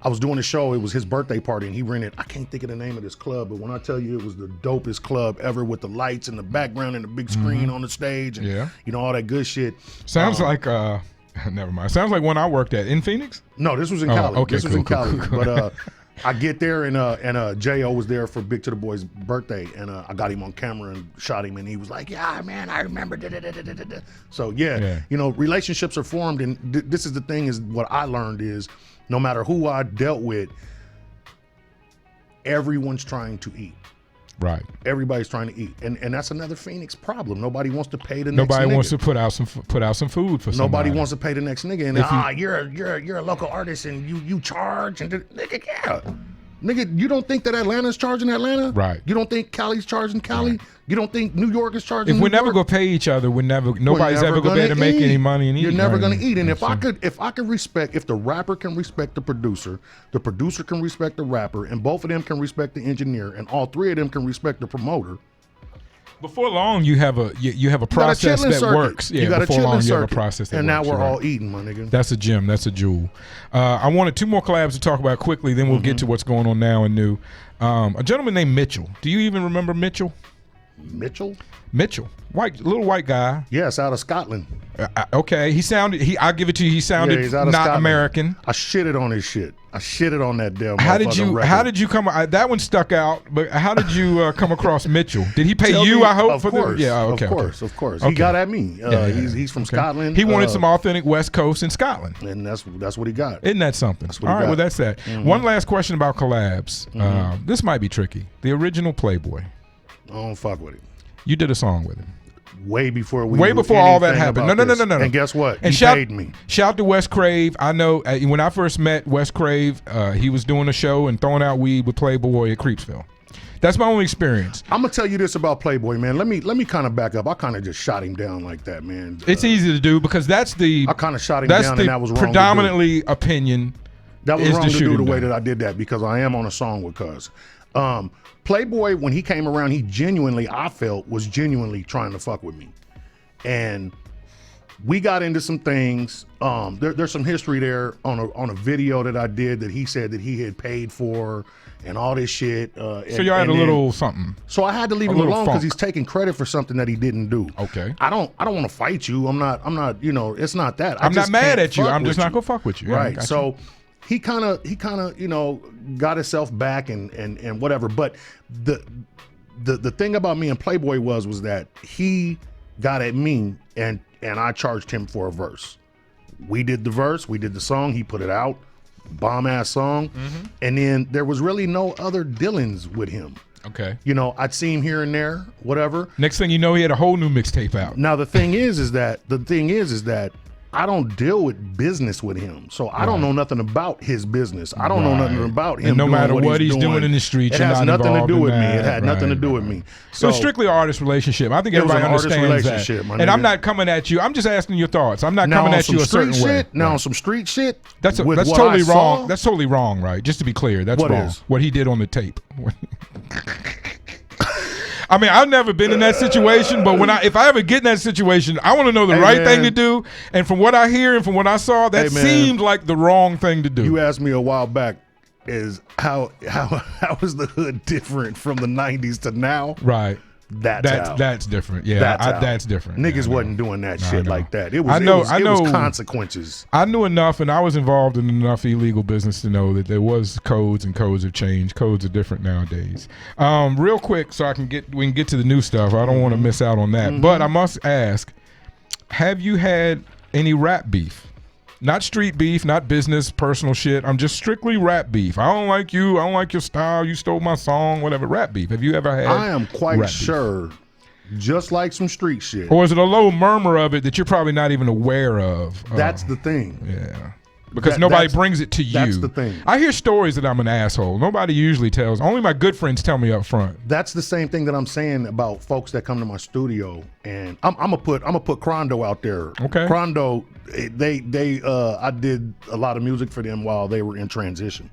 I was doing a show. It was his birthday party, and he rented. I can't think of the name of this club, but when I tell you it was the dopest club ever, with the lights in the background and the big screen on the stage, and all that good shit. Sounds like never mind. Sounds like one I worked at in Phoenix. No, this was in Cali. Okay, this was in Cali. But I get there and J.O. was there for Big to the Boy's birthday, and I got him on camera and shot him, and he was like, "Yeah, man, I remember." So yeah, you know, relationships are formed, and this is the thing: is what I learned is, no matter who I dealt with, everyone's trying to eat. Right. Everybody's trying to eat, and that's another Phoenix problem. Nobody wants to pay the next. Nobody nigga. wants to put out some food for somebody. Nobody wants to pay the next nigga, and you're a local artist and you charge and nigga, yeah. Nigga, you don't think that Atlanta's charging Atlanta? Right. You don't think Cali's charging Cali? Right. You don't think New York is charging If we're never gonna pay each other, nobody's ever gonna be able to make any money and eat. You're never right? gonna eat. And if I could respect, if the rapper can respect the producer can respect the rapper, and both of them can respect the engineer, and all three of them can respect the promoter. Before long, you have a process that works. Yeah, you got before a long, you circuit, have a process that and works. now we're You're all right. eating, my nigga. That's a gem. That's a jewel. I wanted 2 more collabs to talk about quickly. Then we'll get to what's going on now and new. A gentleman named Mitchell. Do you even remember Mitchell? Mitchell, little white guy. Yes, out of Scotland. Okay, I'll give it to you. He sounded he's out of not Scotland. American. I shitted on his shit. I shitted on that damn. How did you come? That one stuck out. But how did you come across Mitchell? Did he pay you? I hope. Of course. Okay. Of course. Okay. He got at me. He's from Scotland. He wanted some authentic West Coast in Scotland, and that's what he got. Isn't that something? That's what All he right. got. Well, that's that. One last question about collabs. This might be tricky. The original Playboy. I don't fuck with it. You did a song with him. Way before all that happened. No. And guess what? And he paid me. Shout out to Wes Crave. I know when I first met Wes Crave, he was doing a show and throwing out weed with Playboy at Creepsville. That's my only experience. I'm gonna tell you this about Playboy, man. Let me kind of back up. I kind of just shot him down like that, man. It's easy to do because I kind of shot him down, and that was wrong. Predominantly opinion. That was wrong to do the way that I did that because I am on a song with Cuz. Playboy, when he came around, I felt was genuinely trying to fuck with me. And we got into some things. There's some history there on a video that I did that he said that he had paid for and all this shit. So y'all had a little something. So I had to leave him alone because he's taking credit for something that he didn't do. Okay. I don't want to fight you. I'm not, it's not that. I'm not mad at you. I'm just not gonna fuck with you. Right. So he kind of, got himself back and whatever. But the thing about me and Playboy was that he got at me and I charged him for a verse. We did the verse, we did the song, he put it out, bomb ass song. And then there was really no other dealings with him. Okay. I'd see him here and there, whatever. Next thing you know, he had a whole new mixtape out. Now the thing is that I don't deal with business with him, so I don't know nothing about his business. I don't know nothing about him. And no matter what he's doing doing in the streets, it has nothing to do with me. It had nothing to do with me. So it's strictly an artist relationship. I think everybody understands that. And I'm not coming at you. I'm just asking your thoughts. I'm not coming at you a certain way. Now on some street shit. That's totally wrong. That's totally wrong, right? Just to be clear, that's wrong. What he did on the tape. I mean, I've never been in that situation, but if I ever get in that situation, I want to know the right thing to do. And from what I hear and from what I saw, that seemed like the wrong thing to do. You asked me a while back, is how is the hood different from the 90s to now? Right. That's different. Yeah, that's different. Niggas wasn't doing that shit like that. It was consequences. I knew enough, and I was involved in enough illegal business to know that there was codes, and codes have changed. Codes are different nowadays. Real quick, so we can get to the new stuff. I don't want to miss out on that. But I must ask, have you had any rap beef? Not street beef, not business, personal shit. I'm just strictly rap beef. I don't like you. I don't like your style. You stole my song, whatever. Rap beef. Have you ever had I am quite sure, just like some street shit. Or is it a low murmur of it that you're probably not even aware of? That's the thing. Yeah. Because nobody brings it to you. That's the thing. I hear stories that I'm an asshole. Nobody usually tells. Only my good friends tell me up front. That's the same thing that I'm saying about folks that come to my studio, and I'm gonna put Crondo out there. Okay. Crondo, I did a lot of music for them while they were in transition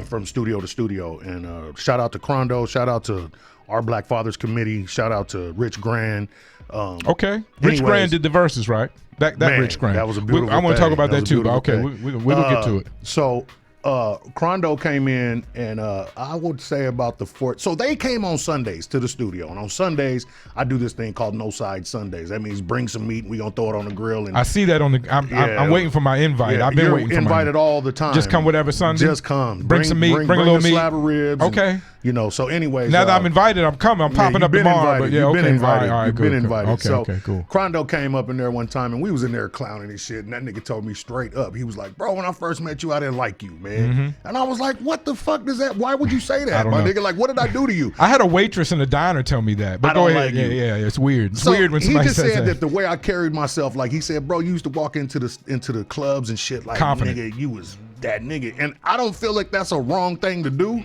from studio to studio. And shout out to Crondo. Shout out to our Black Fathers Committee. Shout out to Rich Grand. Okay. Rich Grand did the verses, right? That Rich Grand. That was a beautiful I want to talk about that too, but okay, thing. we'll get to it. So Crondo came in, and I would say about the fourth. So they came on Sundays to the studio, and on Sundays I do this thing called No Side Sundays. That means bring some meat, and we gonna throw it on the grill. And I see that on the. I'm waiting for my invite. yeah, I've been you're waiting for invited all the time. Just come whatever Sunday. Just come. Bring some meat. Bring a little meat. Slab of ribs. Okay. And, you know. So, anyways, now that I'm invited, I'm coming. I'm popping up tomorrow. But yeah, You've been invited. All right, You've good, been good. invited. Okay, cool. Crondo came up in there one time, and we was in there clowning and shit. And that nigga told me straight up, he was like, "Bro, when I first met you, I didn't like you, man." And I was like, "What the fuck does that? Why would you say that, my nigga? Like, what did I do to you?" I had a waitress in the diner tell me that. But I go don't ahead. like you. Yeah, it's weird. It's weird when somebody says that. He just said that the way I carried myself, like he said, "Bro, you used to walk into the clubs and shit like, confident. Nigga, you was that nigga." And I don't feel like that's a wrong thing to do.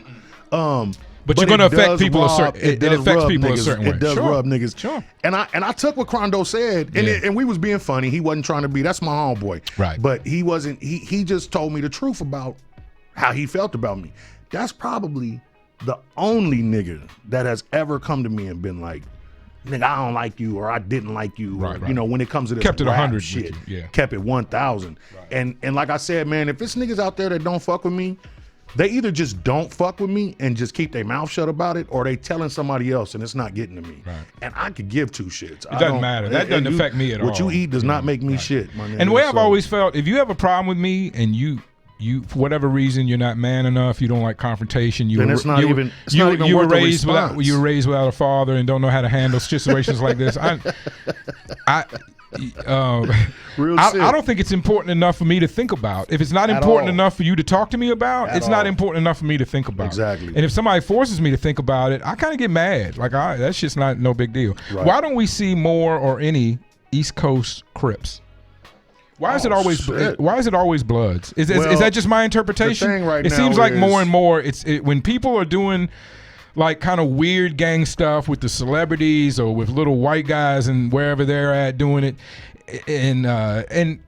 But you're going to affect people a certain. It affects people niggas. a certain way. It does rub niggas. Sure. And I took what Crondo said, and and we was being funny. He wasn't trying to be. That's my homeboy. Right. But he wasn't. He just told me the truth about how he felt about me. That's probably the only nigga that has ever come to me and been like, "Nigga, I don't like you," or "I didn't like you," or Right. you know, when it comes to this Kept it rap 100 shit, with you, yeah. kept it 1,000. And like I said, man, if it's niggas out there that don't fuck with me, they either just don't fuck with me and just keep their mouth shut about it, or they telling somebody else and it's not getting to me. Right. And I could give two shits. It doesn't matter. That doesn't affect me at all. What you eat does not make me shit, my nigga. And the way I've always felt, if you have a problem with me and you for whatever reason you're not man enough, you don't like confrontation, then it's not even you were worth a raised response. without a father and don't know how to handle situations like this. I don't think it's important enough for me to think about. If it's not important enough for you to talk to me about, it's not important enough for me to think about. Exactly. And if somebody forces me to think about it, I kind of get mad. Like, that shit's no big deal. Right. Why don't we see more or any East Coast Crips? Why is it always Bloods? Is that just my interpretation? The thing right it now seems like is, more and more when people are doing like kind of weird gang stuff with the celebrities or with little white guys and wherever they're at doing it, and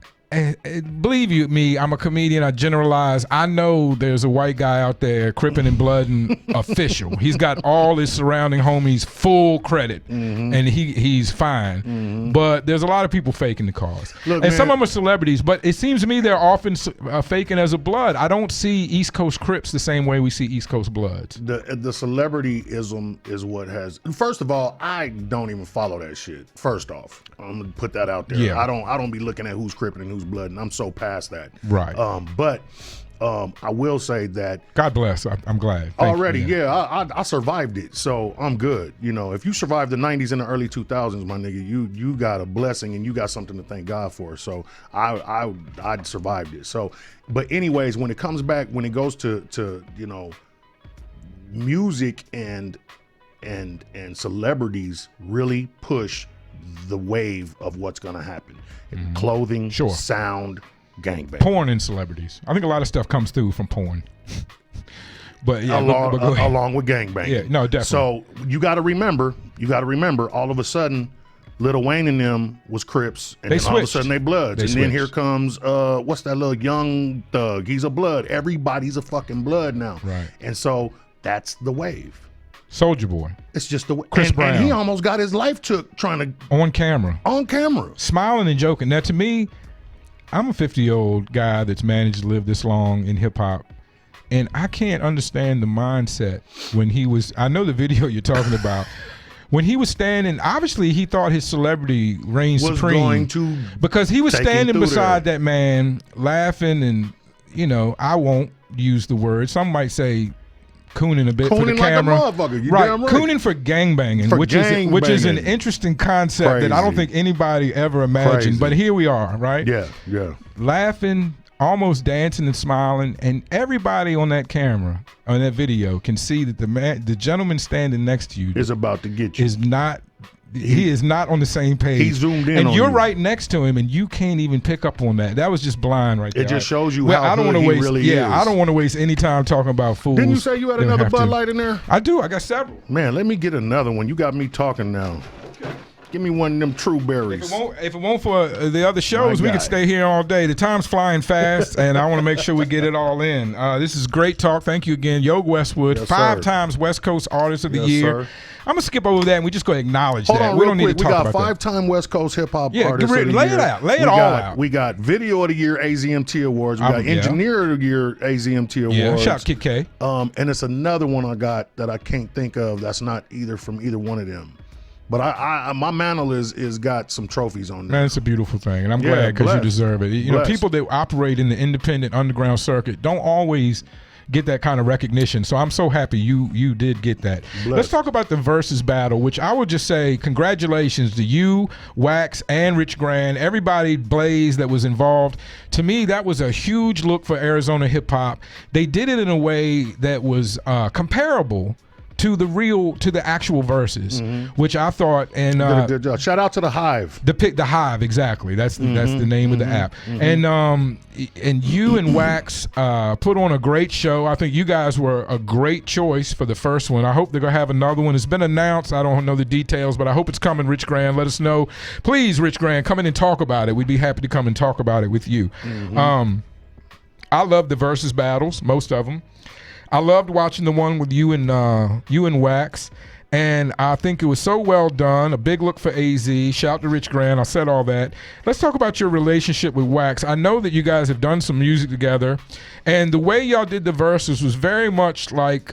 believe you me, I'm a comedian. I generalize. I know there's a white guy out there, Crippin' and Blood and official. He's got all his surrounding homies full credit, and he's fine. But there's a lot of people faking the cause. Look, and man, some of them are celebrities, but it seems to me they're often faking as a Blood. I don't see East Coast Crips the same way we see East Coast Bloods. The celebrityism is what has. First of all, I don't even follow that shit. First off, I'm gonna put that out there. Yeah. I don't be looking at who's Crippin' and who's Blood, and I'm so past that. Right. But I will say that God bless. I'm glad. Thank already. you, yeah, I survived it, so I'm good. You know, if you survived the '90s and the early 2000s, my nigga, you got a blessing and you got something to thank God for. So I survived it. So, but anyways, when it comes back, when it goes to you know, music and celebrities really push the wave of what's going to happen. Clothing, sound, gangbang. Porn and celebrities. I think a lot of stuff comes through from porn. But yeah, along with gangbang. Yeah, no, definitely. So you got to remember, all of a sudden, Lil Wayne and them was Crips, and then all of a sudden they Bloods. And then here comes, what's that little young thug? He's a Blood. Everybody's a fucking Blood now. Right. And so that's the wave. Soulja Boy. It's just the way. Chris Brown. And he almost got his life took trying to. On camera. Smiling and joking. Now, to me, I'm a 50-year-old guy that's managed to live this long in hip-hop, and I can't understand the mindset when he was, I know the video you're talking about, when he was standing, obviously he thought his celebrity reigned supreme. Because he was standing beside that man, laughing and, you know, I won't use the word. Some might say, cooning a bit for the camera, like a motherfucker. Right, cooning for gangbanging, which is an interesting concept that I don't think anybody ever imagined. But here we are, right? Yeah. Laughing, almost dancing and smiling, and everybody on that camera, on that video, can see that the gentleman standing next to you is about to get you. He is not on the same page. He zoomed in and on you're you. right next to him, and you can't even pick up on that. That was just blind right there. It just shows you how good he really is. Yeah, I don't want to waste any time talking about fools. Didn't you say you had another Bud Light in there? I do. I got several. Man, let me get another one. You got me talking now. Give me one of them true berries. If it won't for the other shows, My we could guy. stay here all day. The time's flying fast, and I want to make sure we get it all in. This is great talk. Thank you again. YOG WESTWOOD, Yes, 5 sir. times West Coast Artist of the Yes, Year. sir. I'm going to skip over that, and we just go acknowledge Hold that. on, We real don't need quick. to We talk got about that. 5-time West Coast hip hop Yeah, artist of the lay year. it out. Lay it We all got- out. We got Video of the Year AZMT Awards. We got Yeah. Engineer of the Year AZMT Awards. Yeah, shout out Kid K. And it's another one I got that I can't think of. That's not either from either one of them. But my mantle is got some trophies on there. Man, it's a beautiful thing, and I'm Yeah, glad because you blessed. deserve it. You know, Blessed. people that operate in the independent underground circuit don't always get that kind of recognition. So I'm so happy you did get that. Let's talk about the versus battle, which I would just say congratulations to you, Wax, and Rich Grand, everybody, Blaze, that was involved. To me, that was a huge look for Arizona hip hop. They did it in a way that was comparable to the actual verses, which I thought, and Did a good job. Shout out to the Hive. the Hive, exactly. That's the name of the app. And you and Wax put on a great show. I think you guys were a great choice for the first one. I hope they're gonna have another one. It's been announced. I don't know the details, but I hope it's coming. Rich Grand, let us know, please. Rich Grand, come in and talk about it. We'd be happy to come and talk about it with you. I love the versus battles, most of them. I loved watching the one with you and Wax, and I think it was so well done. A big look for AZ. Shout out to Rich Grand. I said all that. Let's talk about your relationship with Wax. I know that you guys have done some music together, and the way y'all did the verses was very much like,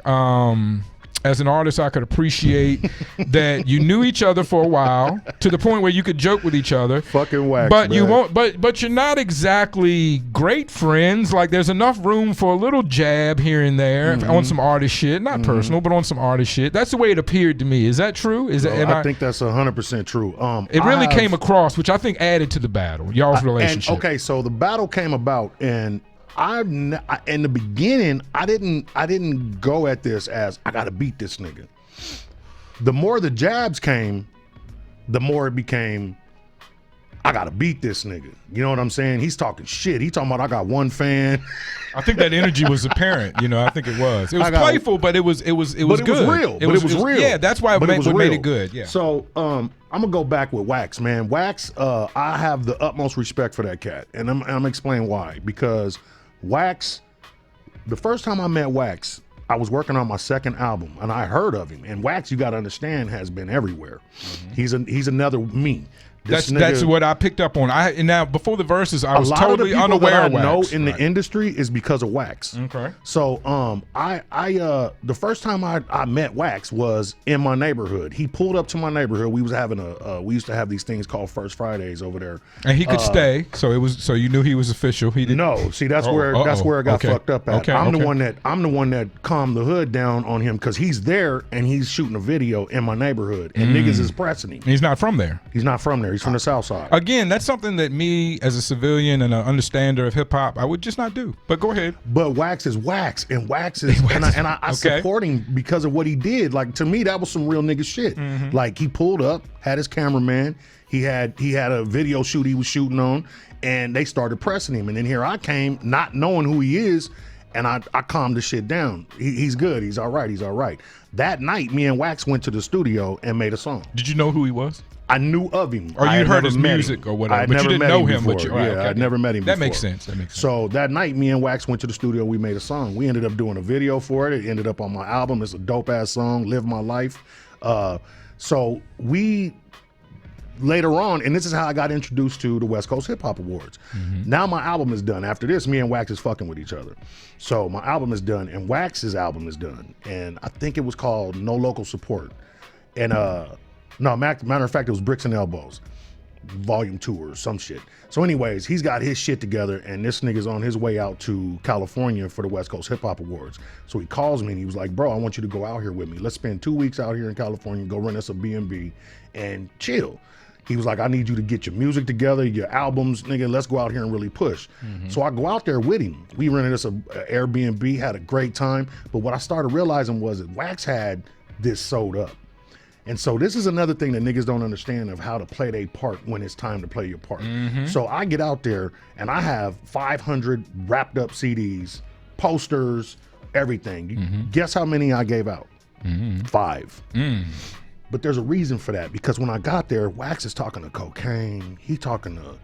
as an artist, I could appreciate that you knew each other for a while to the point where you could joke with each other. Fucking Wax, but you man. won't. But you're not exactly great friends. Like there's enough room for a little jab here and there on some artist shit, not personal, but on some artist shit. That's the way it appeared to me. Is that true? Is that? I think that's 100% true. It really came across, which I think added to the battle, y'all's relationship. And, okay, so the battle came about, and in the beginning, I didn't go at this as I gotta beat this nigga. The more the jabs came, the more it became I gotta beat this nigga. You know what I'm saying? He's talking shit. He talking about I got one fan. I think that energy was apparent. You know, I think it was. It was playful, but it was good. It was real. It was real. Yeah, that's why what made it good. Yeah. So I'm gonna go back with Wax, man. Wax, I have the utmost respect for that cat, and I'm gonna explain why. Because Wax, the first time I met Wax, I was working on my second album, and I heard of him. And Wax, you got to understand, has been everywhere. He's another me. That's what I picked up on. And now before the verses, I was totally unaware of Wax. A lot of the people that I know in the industry is because of Wax. Okay. So the first time I met Wax was in my neighborhood. He pulled up to my neighborhood. We was having we used to have these things called First Fridays over there. And he could stay, so you knew he was official. He didn't. No, see that's where it got fucked up at. Okay, I'm the one that calmed the hood down on him because he's there and he's shooting a video in my neighborhood and niggas is pressing him. He's not from there. He's not from there. He's from the South Side. Again, that's something that me, as a civilian and an understander of hip hop, I would just not do. But go ahead. But Wax is Wax, and Wax is, and I support him because of what he did. Like to me, that was some real nigga shit. Like he pulled up, had his cameraman, he had a video shoot he was shooting on, and they started pressing him. And then here I came, not knowing who he is, and I calmed the shit down. He's good. He's all right. He's all right. That night, me and Wax went to the studio and made a song. Did you know who he was? I knew of him. Or you heard his music or whatever, but you didn't know him. But I'd never met him before. That makes sense. So that night, me and Wax went to the studio. We made a song. We ended up doing a video for it. It ended up on my album. It's a dope-ass song, Live My Life. So we, later on, and this is how I got introduced to the West Coast Hip Hop Awards. Now my album is done. After this, me and Wax is fucking with each other. So my album is done, and Wax's album is done. And I think it was called No Local Support. And no, matter of fact, it was Bricks and Elbows, Volume 2 or some shit. So anyways, he's got his shit together, and this nigga's on his way out to California for the West Coast Hip Hop Awards. So he calls me, and he was like, bro, I want you to go out here with me. Let's spend 2 weeks out here in California, go rent us a B&B, and chill. He was like, I need you to get your music together, your albums, nigga, let's go out here and really push. So I go out there with him. We rented us a Airbnb, had a great time, but what I started realizing was that Wax had this sold up. And so this is another thing that niggas don't understand of how to play their part when it's time to play your part. So I get out there and I have 500 wrapped up CDs, posters, everything. Guess how many I gave out? 5. But there's a reason for that, because when I got there, Wax is talking to cocaine. He talking to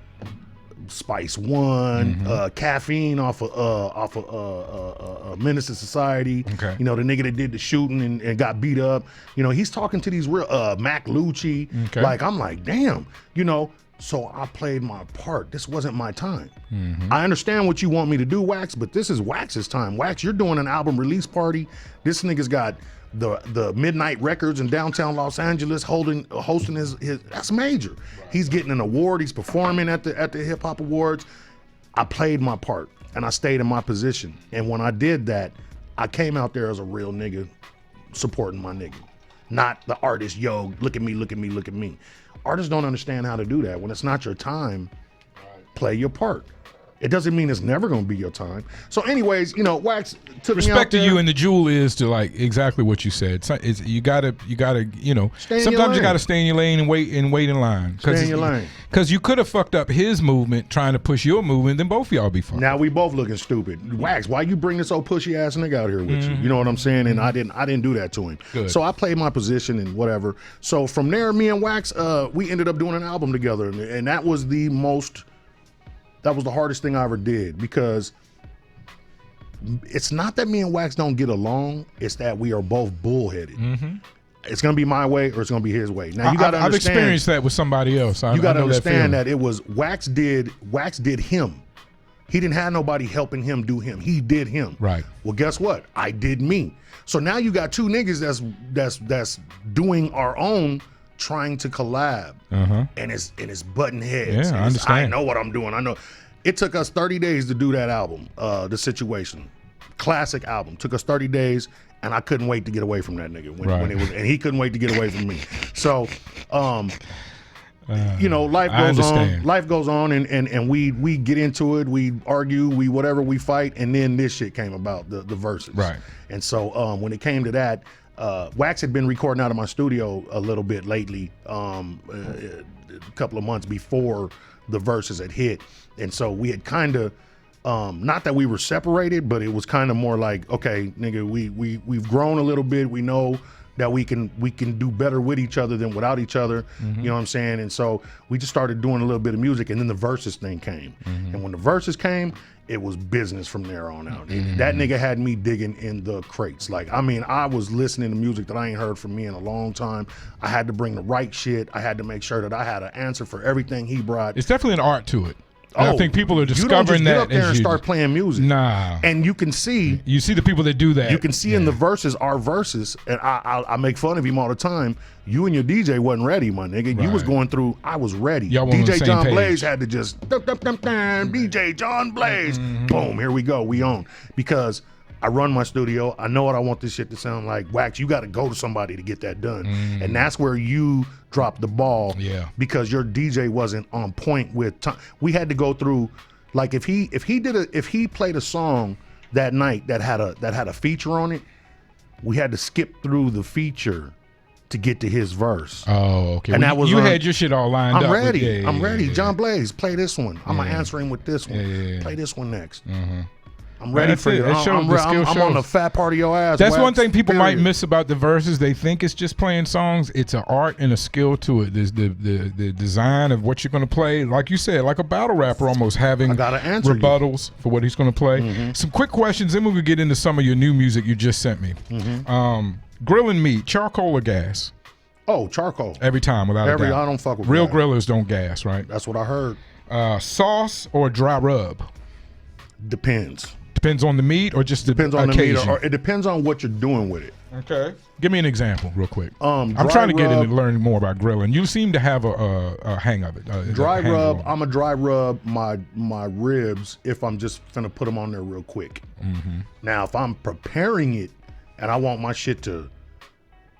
Spice One, caffeine off of Menace to Society. Okay. You know, the nigga that did the shooting and got beat up. You know, he's talking to these real Mac Lucci. Okay. Like, I'm like, damn. You know, so I played my part. This wasn't my time. I understand what you want me to do, Wax, but this is Wax's time. Wax, you're doing an album release party. This nigga's got the Midnight Records in downtown Los Angeles hosting his that's major. Right. He's getting an award. He's performing at the Hip Hop Awards. I played my part and I stayed in my position. And when I did that, I came out there as a real nigga supporting my nigga, not the artist. Yo, look at me, look at me, look at me. Artists don't understand how to do that. When it's not your time, play your part. It doesn't mean it's never going to be your time. So anyways, you know, Wax took me out Respect to there. you, and the jewel is to like exactly what you said. You gotta, you know, Stay in your sometimes you lane. gotta stay in your lane and wait in line. Stay in your lane. Because you could have fucked up his movement trying to push your movement, then both of y'all be fucked. Now we both looking stupid. Wax, why you bring this old pushy ass nigga out here with you? You know what I'm saying? And I didn't do that to him. Good. So I played my position and whatever. So from there, me and Wax, we ended up doing an album together, and that was the hardest thing I ever did, because it's not that me and Wax don't get along, it's that we are both bullheaded. It's gonna be my way or it's gonna be his way. Now you gotta I've understand. experienced that with somebody else. You gotta understand that that it was Wax did him. He didn't have nobody helping him do him. He did him. Right. Well, guess what? I did me. So now you got two niggas that's doing our own, trying to collab, and it's butting heads. Yeah, And I understand. I know what I'm doing. I know. It took us 30 days to do that album, The Situation. Classic album. Took us 30 days, and I couldn't wait to get away from that nigga when it was, and he couldn't wait to get away from me. So, you know, life goes on. Life goes on, and we get into it. We argue. We whatever. We fight, and then this shit came about, the verses. Right. And so when it came to that, Wax had been recording out of my studio a little bit lately, a couple of months before the verses had hit. And so we had kind of, not that we were separated, but it was kind of more like, okay, nigga, we've grown a little bit. We know that we can do better with each other than without each other. You know what I'm saying? And so we just started doing a little bit of music, and then the verses thing came. And when the verses came, it was business from there on out. That nigga had me digging in the crates. Like, I mean, I was listening to music that I ain't heard from me in a long time. I had to bring the right shit. I had to make sure that I had an answer for everything he brought. It's definitely an art to it. And I think people are discovering you don't just that. get up there as and you- start playing music. Nah. And you can see the people that do that. You can see in the verses, our verses, and I make fun of him all the time. You and your DJ wasn't ready, my nigga. You was going through, I was ready. Y'all weren't on the DJ same John page. Blaze had to just, DJ John Blaze. Boom, here we go, we on. Because I run my studio. I know what I want this shit to sound like. Wax, you got to go to somebody to get that done. And that's where you dropped the ball. Yeah. Because your DJ wasn't on point with time. We had to go through, like if he played a song that night that had a feature on it, we had to skip through the feature to get to his verse. Oh, okay. And Well, that was you had your shit all lined up. I'm ready. Yeah, I'm ready. yeah. John Blaze, play this one. I'm gonna answer him with this one. Yeah. Play this one next. I'm ready That's for it. you. That shows I'm the skill on the shows. fat part of your ass. That's Wax. one thing people might Period. miss about the verses. They think it's just playing songs. It's an art and a skill to it. There's the design of what you're going to play. Like you said, like a battle rapper almost having I gotta answer you. rebuttals for what he's going to play. Some quick questions, then we will get into some of your new music you just sent me. Grilling meat, charcoal or gas? Oh, charcoal. Every time, without a doubt. I don't fuck with Real gas. grillers don't gas, right? That's what I heard. Sauce or dry rub? Depends. Depends on the meat or just Depends the on occasion? the meat, or it depends on what you're doing with it. Okay. Give me an example real quick. I'm dry trying to get rub- into learning more about grilling. You seem to have a hang of it. Dry a handle rub. on it. I'm a dry rub my ribs if I'm just finna put them on there real quick. Now, if I'm preparing it and I want my shit to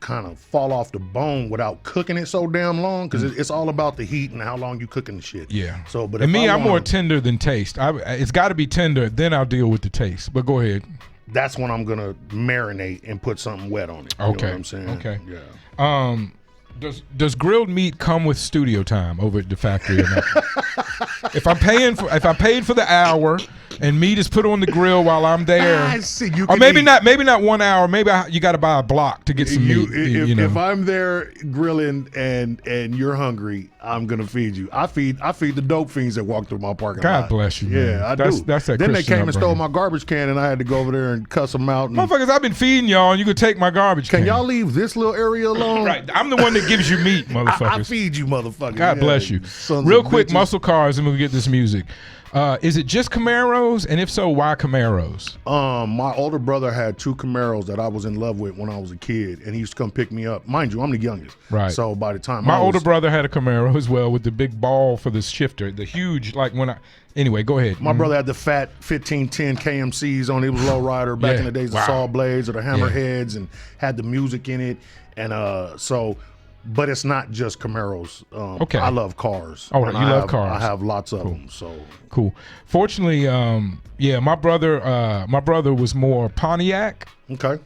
kind of fall off the bone without cooking it so damn long, because it's all about the heat and how long you cooking the shit. Yeah. So, but and if me, I I'm more wanna- tender than taste. It's got to be tender, then I'll deal with the taste. But go ahead. That's when I'm gonna marinate and put something wet on it. You Okay. know what I'm saying? Okay. Yeah. Does grilled meat come with studio time over at the factory or not? If I'm paid for the hour, and meat is put on the grill while I'm there. I see. You Or can maybe eat. not. Maybe not 1 hour. Maybe you got to buy a block to get some meat. If I'm there grilling and you're hungry, I'm gonna feed you. I feed the dope fiends that walk through my parking lot. God bless you, man. Yeah, I That's- do. that's that Then Christian they came and stole upbringing. my garbage can, and I had to go over there and cuss them out. And, Motherfuckers, I've been feeding y'all, and you could take my garbage can can. y'all leave this little area alone? Right. I'm the one that gives you meat, motherfuckers. I feed you, motherfuckers. God Yeah, bless you. sons Real of quick, bitches. muscle cars, and we'll get this music. Is it just Camaros? And if so, why Camaros? My older brother had 2 Camaros that I was in love with when I was a kid, and he used to come pick me up. Mind you, I'm the youngest. Right. So by the time My I older was, brother had a Camaro as well with the big ball for the shifter, the huge, like when I. Anyway, go ahead. my brother had the fat 1510 KMCs on it. It was low rider back Yeah. in the days, Wow. the saw blades or the hammerheads, and had the music in it. And so, but it's not just Camaros. Okay. I love cars. All right, And you I love have- cars. I have lots of them. So Cool. Fortunately, yeah, my brother was more Pontiac. okay.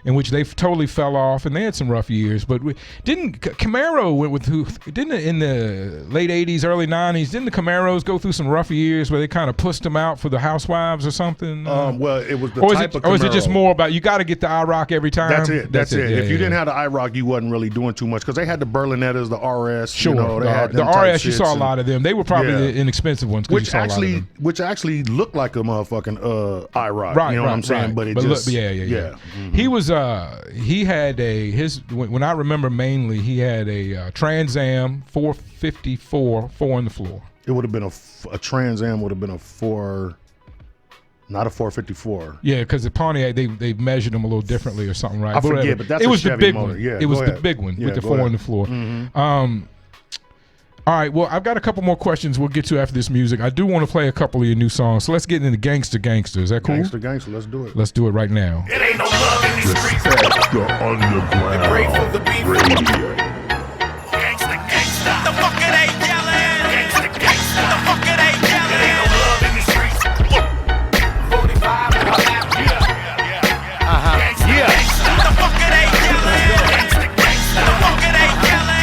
In which they totally fell off, and they had some rough years. But Camaro went with who? Didn't it, in the late '80s, early '90s? Didn't the Camaros go through some rough years where they kind of pushed them out for the housewives or something? Well, it was the or type of or is it just Camaro. more about you got to get the IROC every time? That's it. That's it. Yeah, If you yeah. didn't have the IROC, you wasn't really doing too much because they had the Berlinettas, the RS. Sure, You know, they had the them type RS, you shits saw a and- lot of them. They were probably Yeah. the inexpensive ones. 'Cause you saw a lot of them. which actually looked like a motherfucking IROC. Right, You know what I'm right, saying? right. But it But just look, yeah. Mhm. He was he had when I remember mainly he had a Trans Am 454 4 on the floor. It would have been a Trans Am would have been a 4, not a 454. Yeah, because the Pontiac they measured them a little differently or something, right? I forget, whatever. but that's it a was the Chevy big motor. one. Yeah, it was go the ahead. big one Yeah, with the go 4 on ahead. the floor. Mhm. All right, well, I've got a couple more questions we'll get to after this music. I do want to play a couple of your new songs, so let's get into Gangster. Is that cool? Gangster, let's do it. Let's do it right now. It ain't no love in these streets. Respect the underground radio. Gangsta, gangsta. The fuck it ain't yelling. Gangsta, gangsta. The fuck it ain't yelling. It ain't no love in these streets. 45 on my lap. Yeah. Gangsta, the fuck it ain't yelling. Gangsta, gangsta. The fuck it ain't yelling.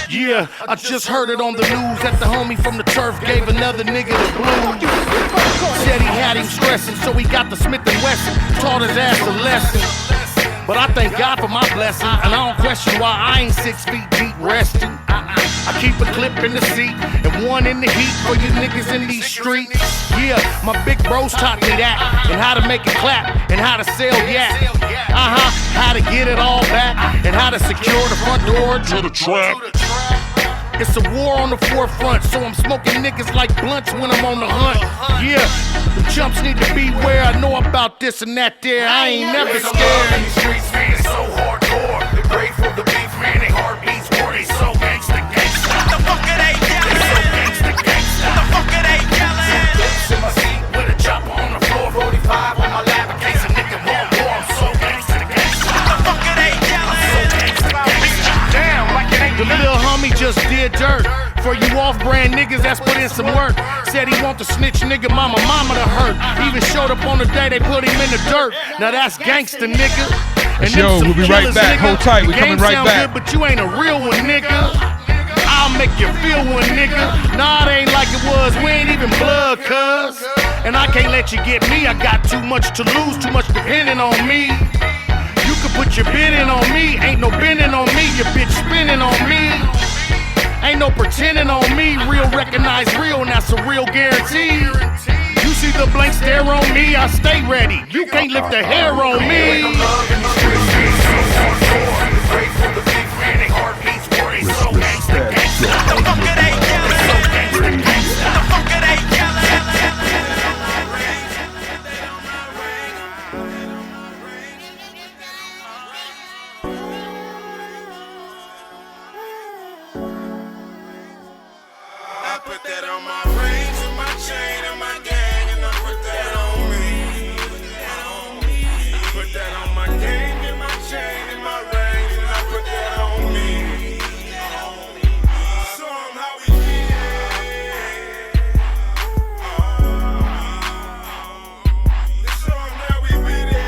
Yeah, I just heard it on the news that the homie from the turf gave another nigga the blues. Said he had him stressing, so he got the Smith & Wesson, taught his ass a lesson. But I thank God for my blessing, and I don't question why I ain't 6 feet deep resting. I keep a clip in the seat and one in the heat for you niggas in these streets. Yeah, my big bros taught me that, and how to make it clap, and how to sell yak. How to get it all back, and how to secure the front door to the trap. It's a war on the forefront, so I'm smoking niggas like blunts when I'm on the hunt. Yeah, the chumps need to beware. I know about this and that there. I ain't never scared. These streets, man, it's so hardcore. They pray for the beef, man. They heartbeats war. They so gangsta, gangsta. The fuck it ain't yelling. They so gangsta, gangsta. The fuck it ain't yelling. Lips in my seat with a chopper on the floor. 45 on my lap in case a nigga want war. I'm so gangsta, gangsta. The fuck it ain't yelling. I'm so gangsta, gangsta. Damn, like it ain't. The little homie just did dirt. For you off-brand niggas that's put in some work. Said he want the snitch nigga mama to hurt. Even showed up on the day they put him in the dirt. Now that's gangsta, nigga. And them Yo, some we'll be right killers, back. nigga. Hold tight, we The coming game right sound back. Good, but you ain't a real one, nigga. I'll make you feel one, nigga. Nah, it ain't like it was. We ain't even blood, cuz. And I can't let you get me. I got too much to lose, too much depending on me. You can put your bid in on me. Ain't no bending on me. Your bitch spinning on me. Ain't no pretending on me. Real recognize real, and that's a real guarantee. You see the blank stare on me, I stay ready. You can't lift a hair on me. I put that on my rings and my chain and my gang, and I put that on me. Put that on my gang and my chain and my rings, and I put that on me. Show 'em how we feel. Show 'em how we with it.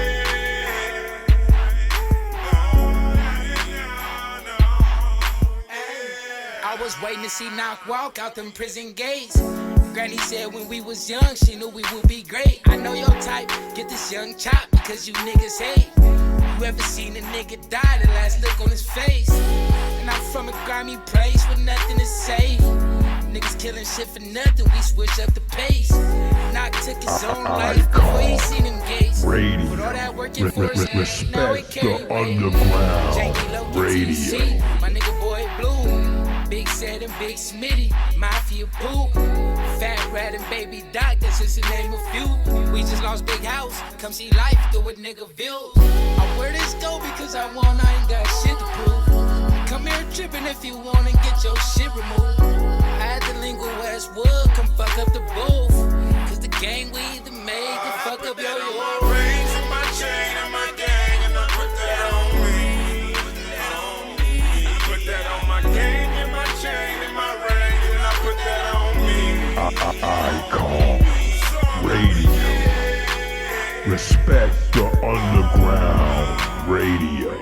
I was waiting to see Knock walk out them prison gates. Granny said when we was young, she knew we would be great. I know your type, get this young chop because you niggas hate. You ever seen a nigga die, the last look on his face? And I'm from a grimy place with nothing to say. Niggas killing shit for nothing, we switch up the pace. Knock took his own life before he seen him gates. Radio. With all that working for his Respect now it carry the weight. underground Janky low radio. My nigga boy Blue, Big Sad and Big Smitty, Mafia Pooh, Fat Rat and Baby Doc, that's just the name of few. We just lost Big House, come see life through a nigga view. I wear this go because I I ain't got shit to prove. Come here tripping if you wanna get your shit removed. I had to link with Westwood, come fuck up the booth. Cause the gang we either made can fuck up your Rings in my chain and my gang, and I put that on me. Put that on my gang and my chain and my ring, and I put that on me. Icon Radio. Respect the underground radio.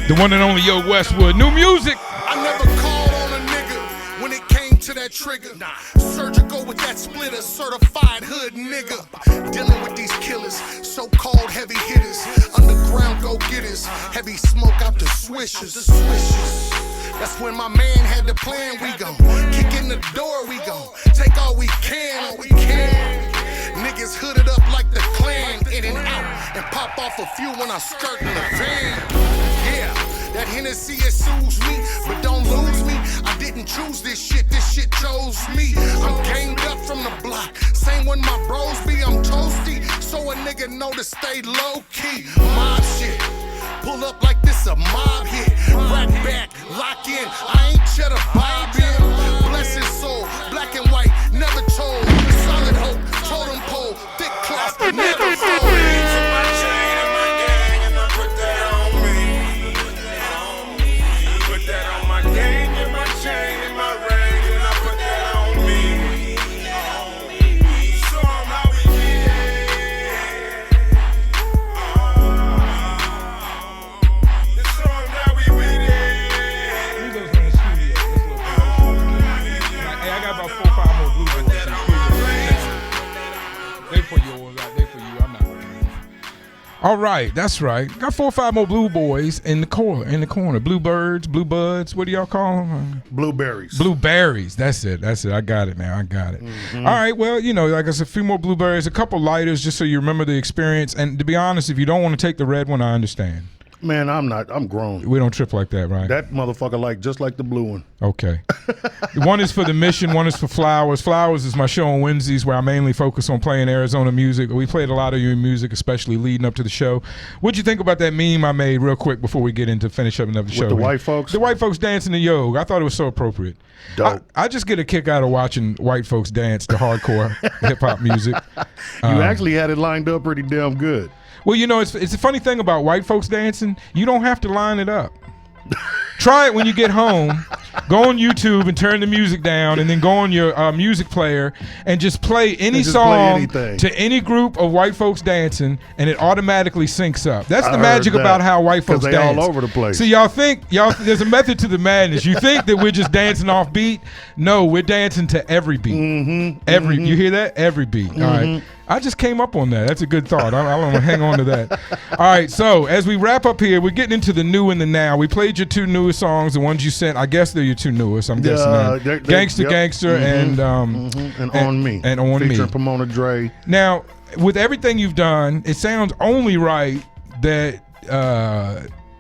The one and only YOG Westwood. New music. I never called on a nigga when it came to that trigger. Surgical with that splitter, certified hood nigga. Dealing with these killers, so-called heavy hitters, underground go-getters, heavy smoke out the swishers. That's when my man had the plan. We gon' kick in the door, we gon' take all we can, Niggas hooded up like the Klan, in and out, and pop off a few when I skirt in the van. Yeah, that Hennessy, it soothes me, but don't lose me. I didn't choose this shit chose me. I'm ganged up from the block, same when my bros be, I'm toasty, so a nigga know to stay low-key. Mob shit, pull up like this a mob hit. Rack back, lock in, I ain't cheddar bobbin'. Bless his soul, black and white, never told. Solid hope, totem pole, thick cloth, never fold. My chain and my gang, and I put that on me. Put that on my gang and my chain and my ring, and I put that on me. Show 'em how we get. Show 'em how we with it. He goes in the studio. Hey, I got about 4 or 5 more blue boys. They for yours, they for you. I'm not ready. All right, that's right. Got 4 or 5 more blue boys in the corner. Bluebirds, blue buds. What do y'all call them? Blueberries. Blueberries. That's it. I got it now. I got it. Mm-hmm. All right. Well, like I said, a few more blueberries, a couple lighters, just so you remember the experience. And to be honest, if you don't want to take the red one, I understand. Man, I'm grown. We don't trip like that, right? That motherfucker just like the blue one. Okay. One is for the mission, one is for Flowers. Flowers is my show on Wednesdays where I mainly focus on playing Arizona music. We played a lot of your music, especially leading up to the show. What'd you think about that meme I made real quick before we get into finish up another show? With the white folks? The white folks dancing to YOG. I thought it was so appropriate. Dope. I just get a kick out of watching white folks dance to hardcore hip-hop music. You actually had it lined up pretty damn good. Well, it's a funny thing about white folks dancing. You don't have to line it up. Try it when you get home. Go on YouTube and turn the music down, and then go on your music player and just play any song to any group of white folks dancing, and it automatically syncs up. That's the magic about how white folks dance. All over the place. So y'all think there's a method to the madness. You think that we're just dancing off beat? No, we're dancing to every beat. Mm-hmm. You hear that? Every beat. All right. I just came up on that. That's a good thought. I want to hang on to that. All right, so as we wrap up here, we're getting into the new and the now. We played your 2 newest songs, the ones you sent. I guess they're your 2 newest. I'm guessing that. Gangster, and On Me. And On Me. Featuring Pomona Dre. Now, with everything you've done, it sounds only right that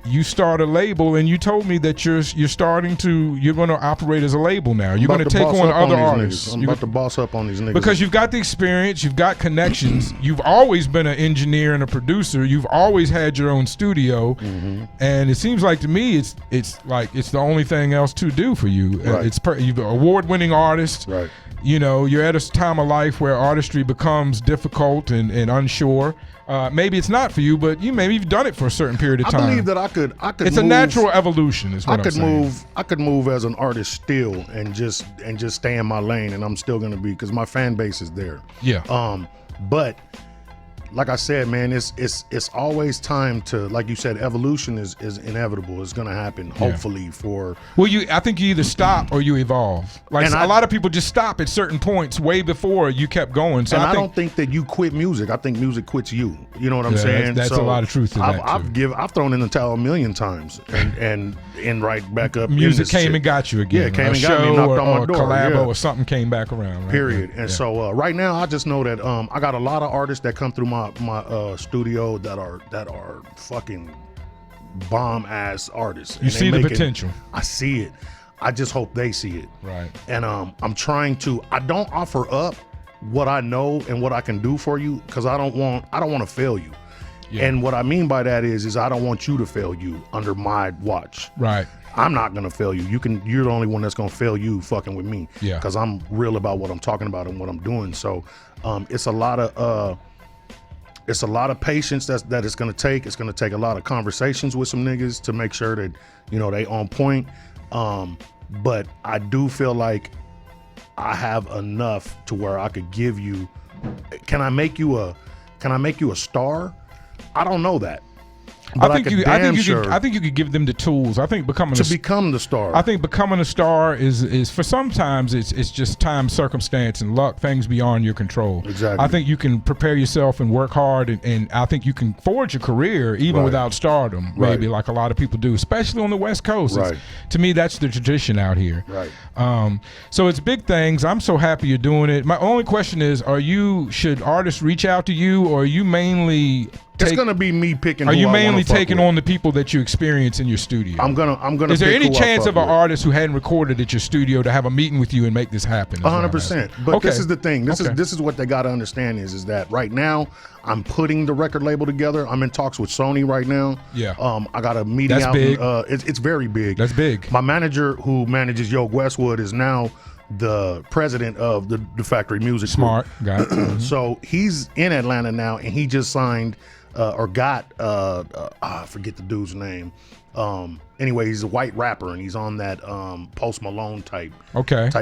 you start a label, and you told me that you're going to operate as a label now. You're going to take on other artists. I'm about to boss up on these niggas. Because you've got the experience, you've got connections, you've always been an engineer and a producer, you've always had your own studio, and it seems like to me it's the only thing else to do for you. Right. You're an award-winning artist. Right. You're at a time of life where artistry becomes difficult and unsure. Maybe it's not for you, but maybe you've done it for a certain period of time. I believe that I could. It's a natural evolution, is what I'm saying. I could move as an artist still, and just stay in my lane, and I'm still gonna be, because my fan base is there. Yeah. But like I said, man, it's always time to, like you said, evolution is inevitable. It's gonna happen, hopefully, for. Well, I think you either stop or you evolve. Like a lot of people just stop at certain points way before you kept going. So I don't think that you quit music. I think music quits you. You know what I'm saying? That's a lot of truth to that too. I've thrown in the towel a million times and right back up. Music came and got you again. Yeah, came and got me, knocked on my door. Collabo or something came back around. Right? Period. And so right now, I just know that I got a lot of artists that come through my studio that are fucking bomb ass artists. You see the potential. I see it. I just hope they see it. Right. And I'm trying to. I don't offer up what I know and what I can do for you because I don't want to fail you. Yeah. And what I mean by that is I don't want you to fail you under my watch. Right. I'm not gonna fail you. You're the only one that's gonna fail you fucking with me. Yeah. Because I'm real about what I'm talking about and what I'm doing. So it's a lot of patience that it's gonna take. It's gonna take a lot of conversations with some niggas to make sure that they on point. But I do feel like I have enough to where I could give you. Can I make you a star? I don't know that. But I think you could give them the tools. I think become the star. I think becoming a star is for sometimes it's just time, circumstance, and luck, things beyond your control. Exactly. I think you can prepare yourself and work hard, and I think you can forge a career even without stardom, maybe like a lot of people do, especially on the West Coast. Right. To me, that's the tradition out here. Right. So it's big things. I'm so happy you're doing it. My only question is, should artists reach out to you, or are you mainly? It's gonna be me picking. Are you mainly taking with. On the people that you experience in your studio? I'm gonna. Is there any chance of an artist who hadn't recorded at your studio to have a meeting with you and make this happen? 100%. But this is the thing. This is what they gotta understand is that right now I'm putting the record label together. I'm in talks with Sony right now. Yeah. I got a meeting That's out. Big. It's very big. That's big. My manager, who manages YOG WESTWOOD, is now the president of the Factory Music Group. Smart. Got it. So he's in Atlanta now, and he just signed. I forget the dude's name. Anyway, he's a white rapper and he's on that Post Malone type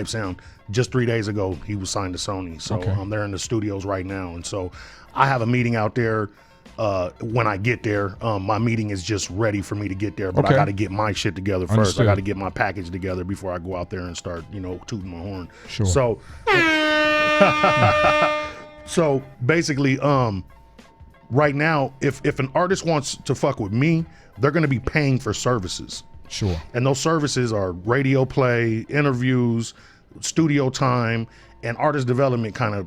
sound. Just 3 days ago, he was signed to Sony. So they're in the studios right now. And so I have a meeting out there when I get there. My meeting is just ready for me to get there, but I got to get my shit together first. Understood. I got to get my package together before I go out there and start, tooting my horn. Sure. So, so basically, right now, if an artist wants to fuck with me, they're going to be paying for services. Sure. And those services are radio play, interviews, studio time, and artist development, kind of,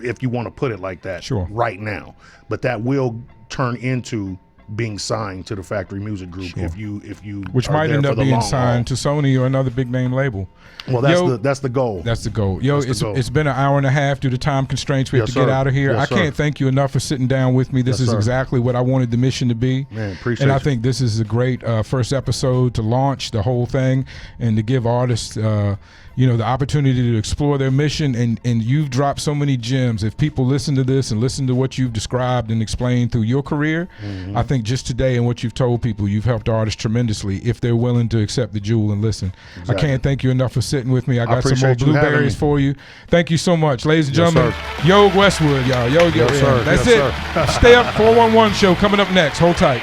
if you want to put it like that. Sure. Right now. But that will turn into being signed to the Factory Music Group. Sure. if you which might end up being signed to Sony or another big name label. Well, that's the goal. That's the goal. Yo, it's been an hour and a half due to time constraints. We have to get out of here. I can't thank you enough for sitting down with me. This is exactly what I wanted the mission to be. Man, appreciate And you. I think this is a great first episode to launch the whole thing and to give artists the opportunity to explore their mission, and you've dropped so many gems. If people listen to this and listen to what you've described and explained through your career, I think just today and what you've told people, you've helped artists tremendously if they're willing to accept the jewel and listen. Exactly. I can't thank you enough for sitting with me. I got some more blueberries for you. Thank you so much. Ladies and gentlemen, YOG WESTWOOD, y'all. That's it. Stay up. 411 show coming up next. Hold tight.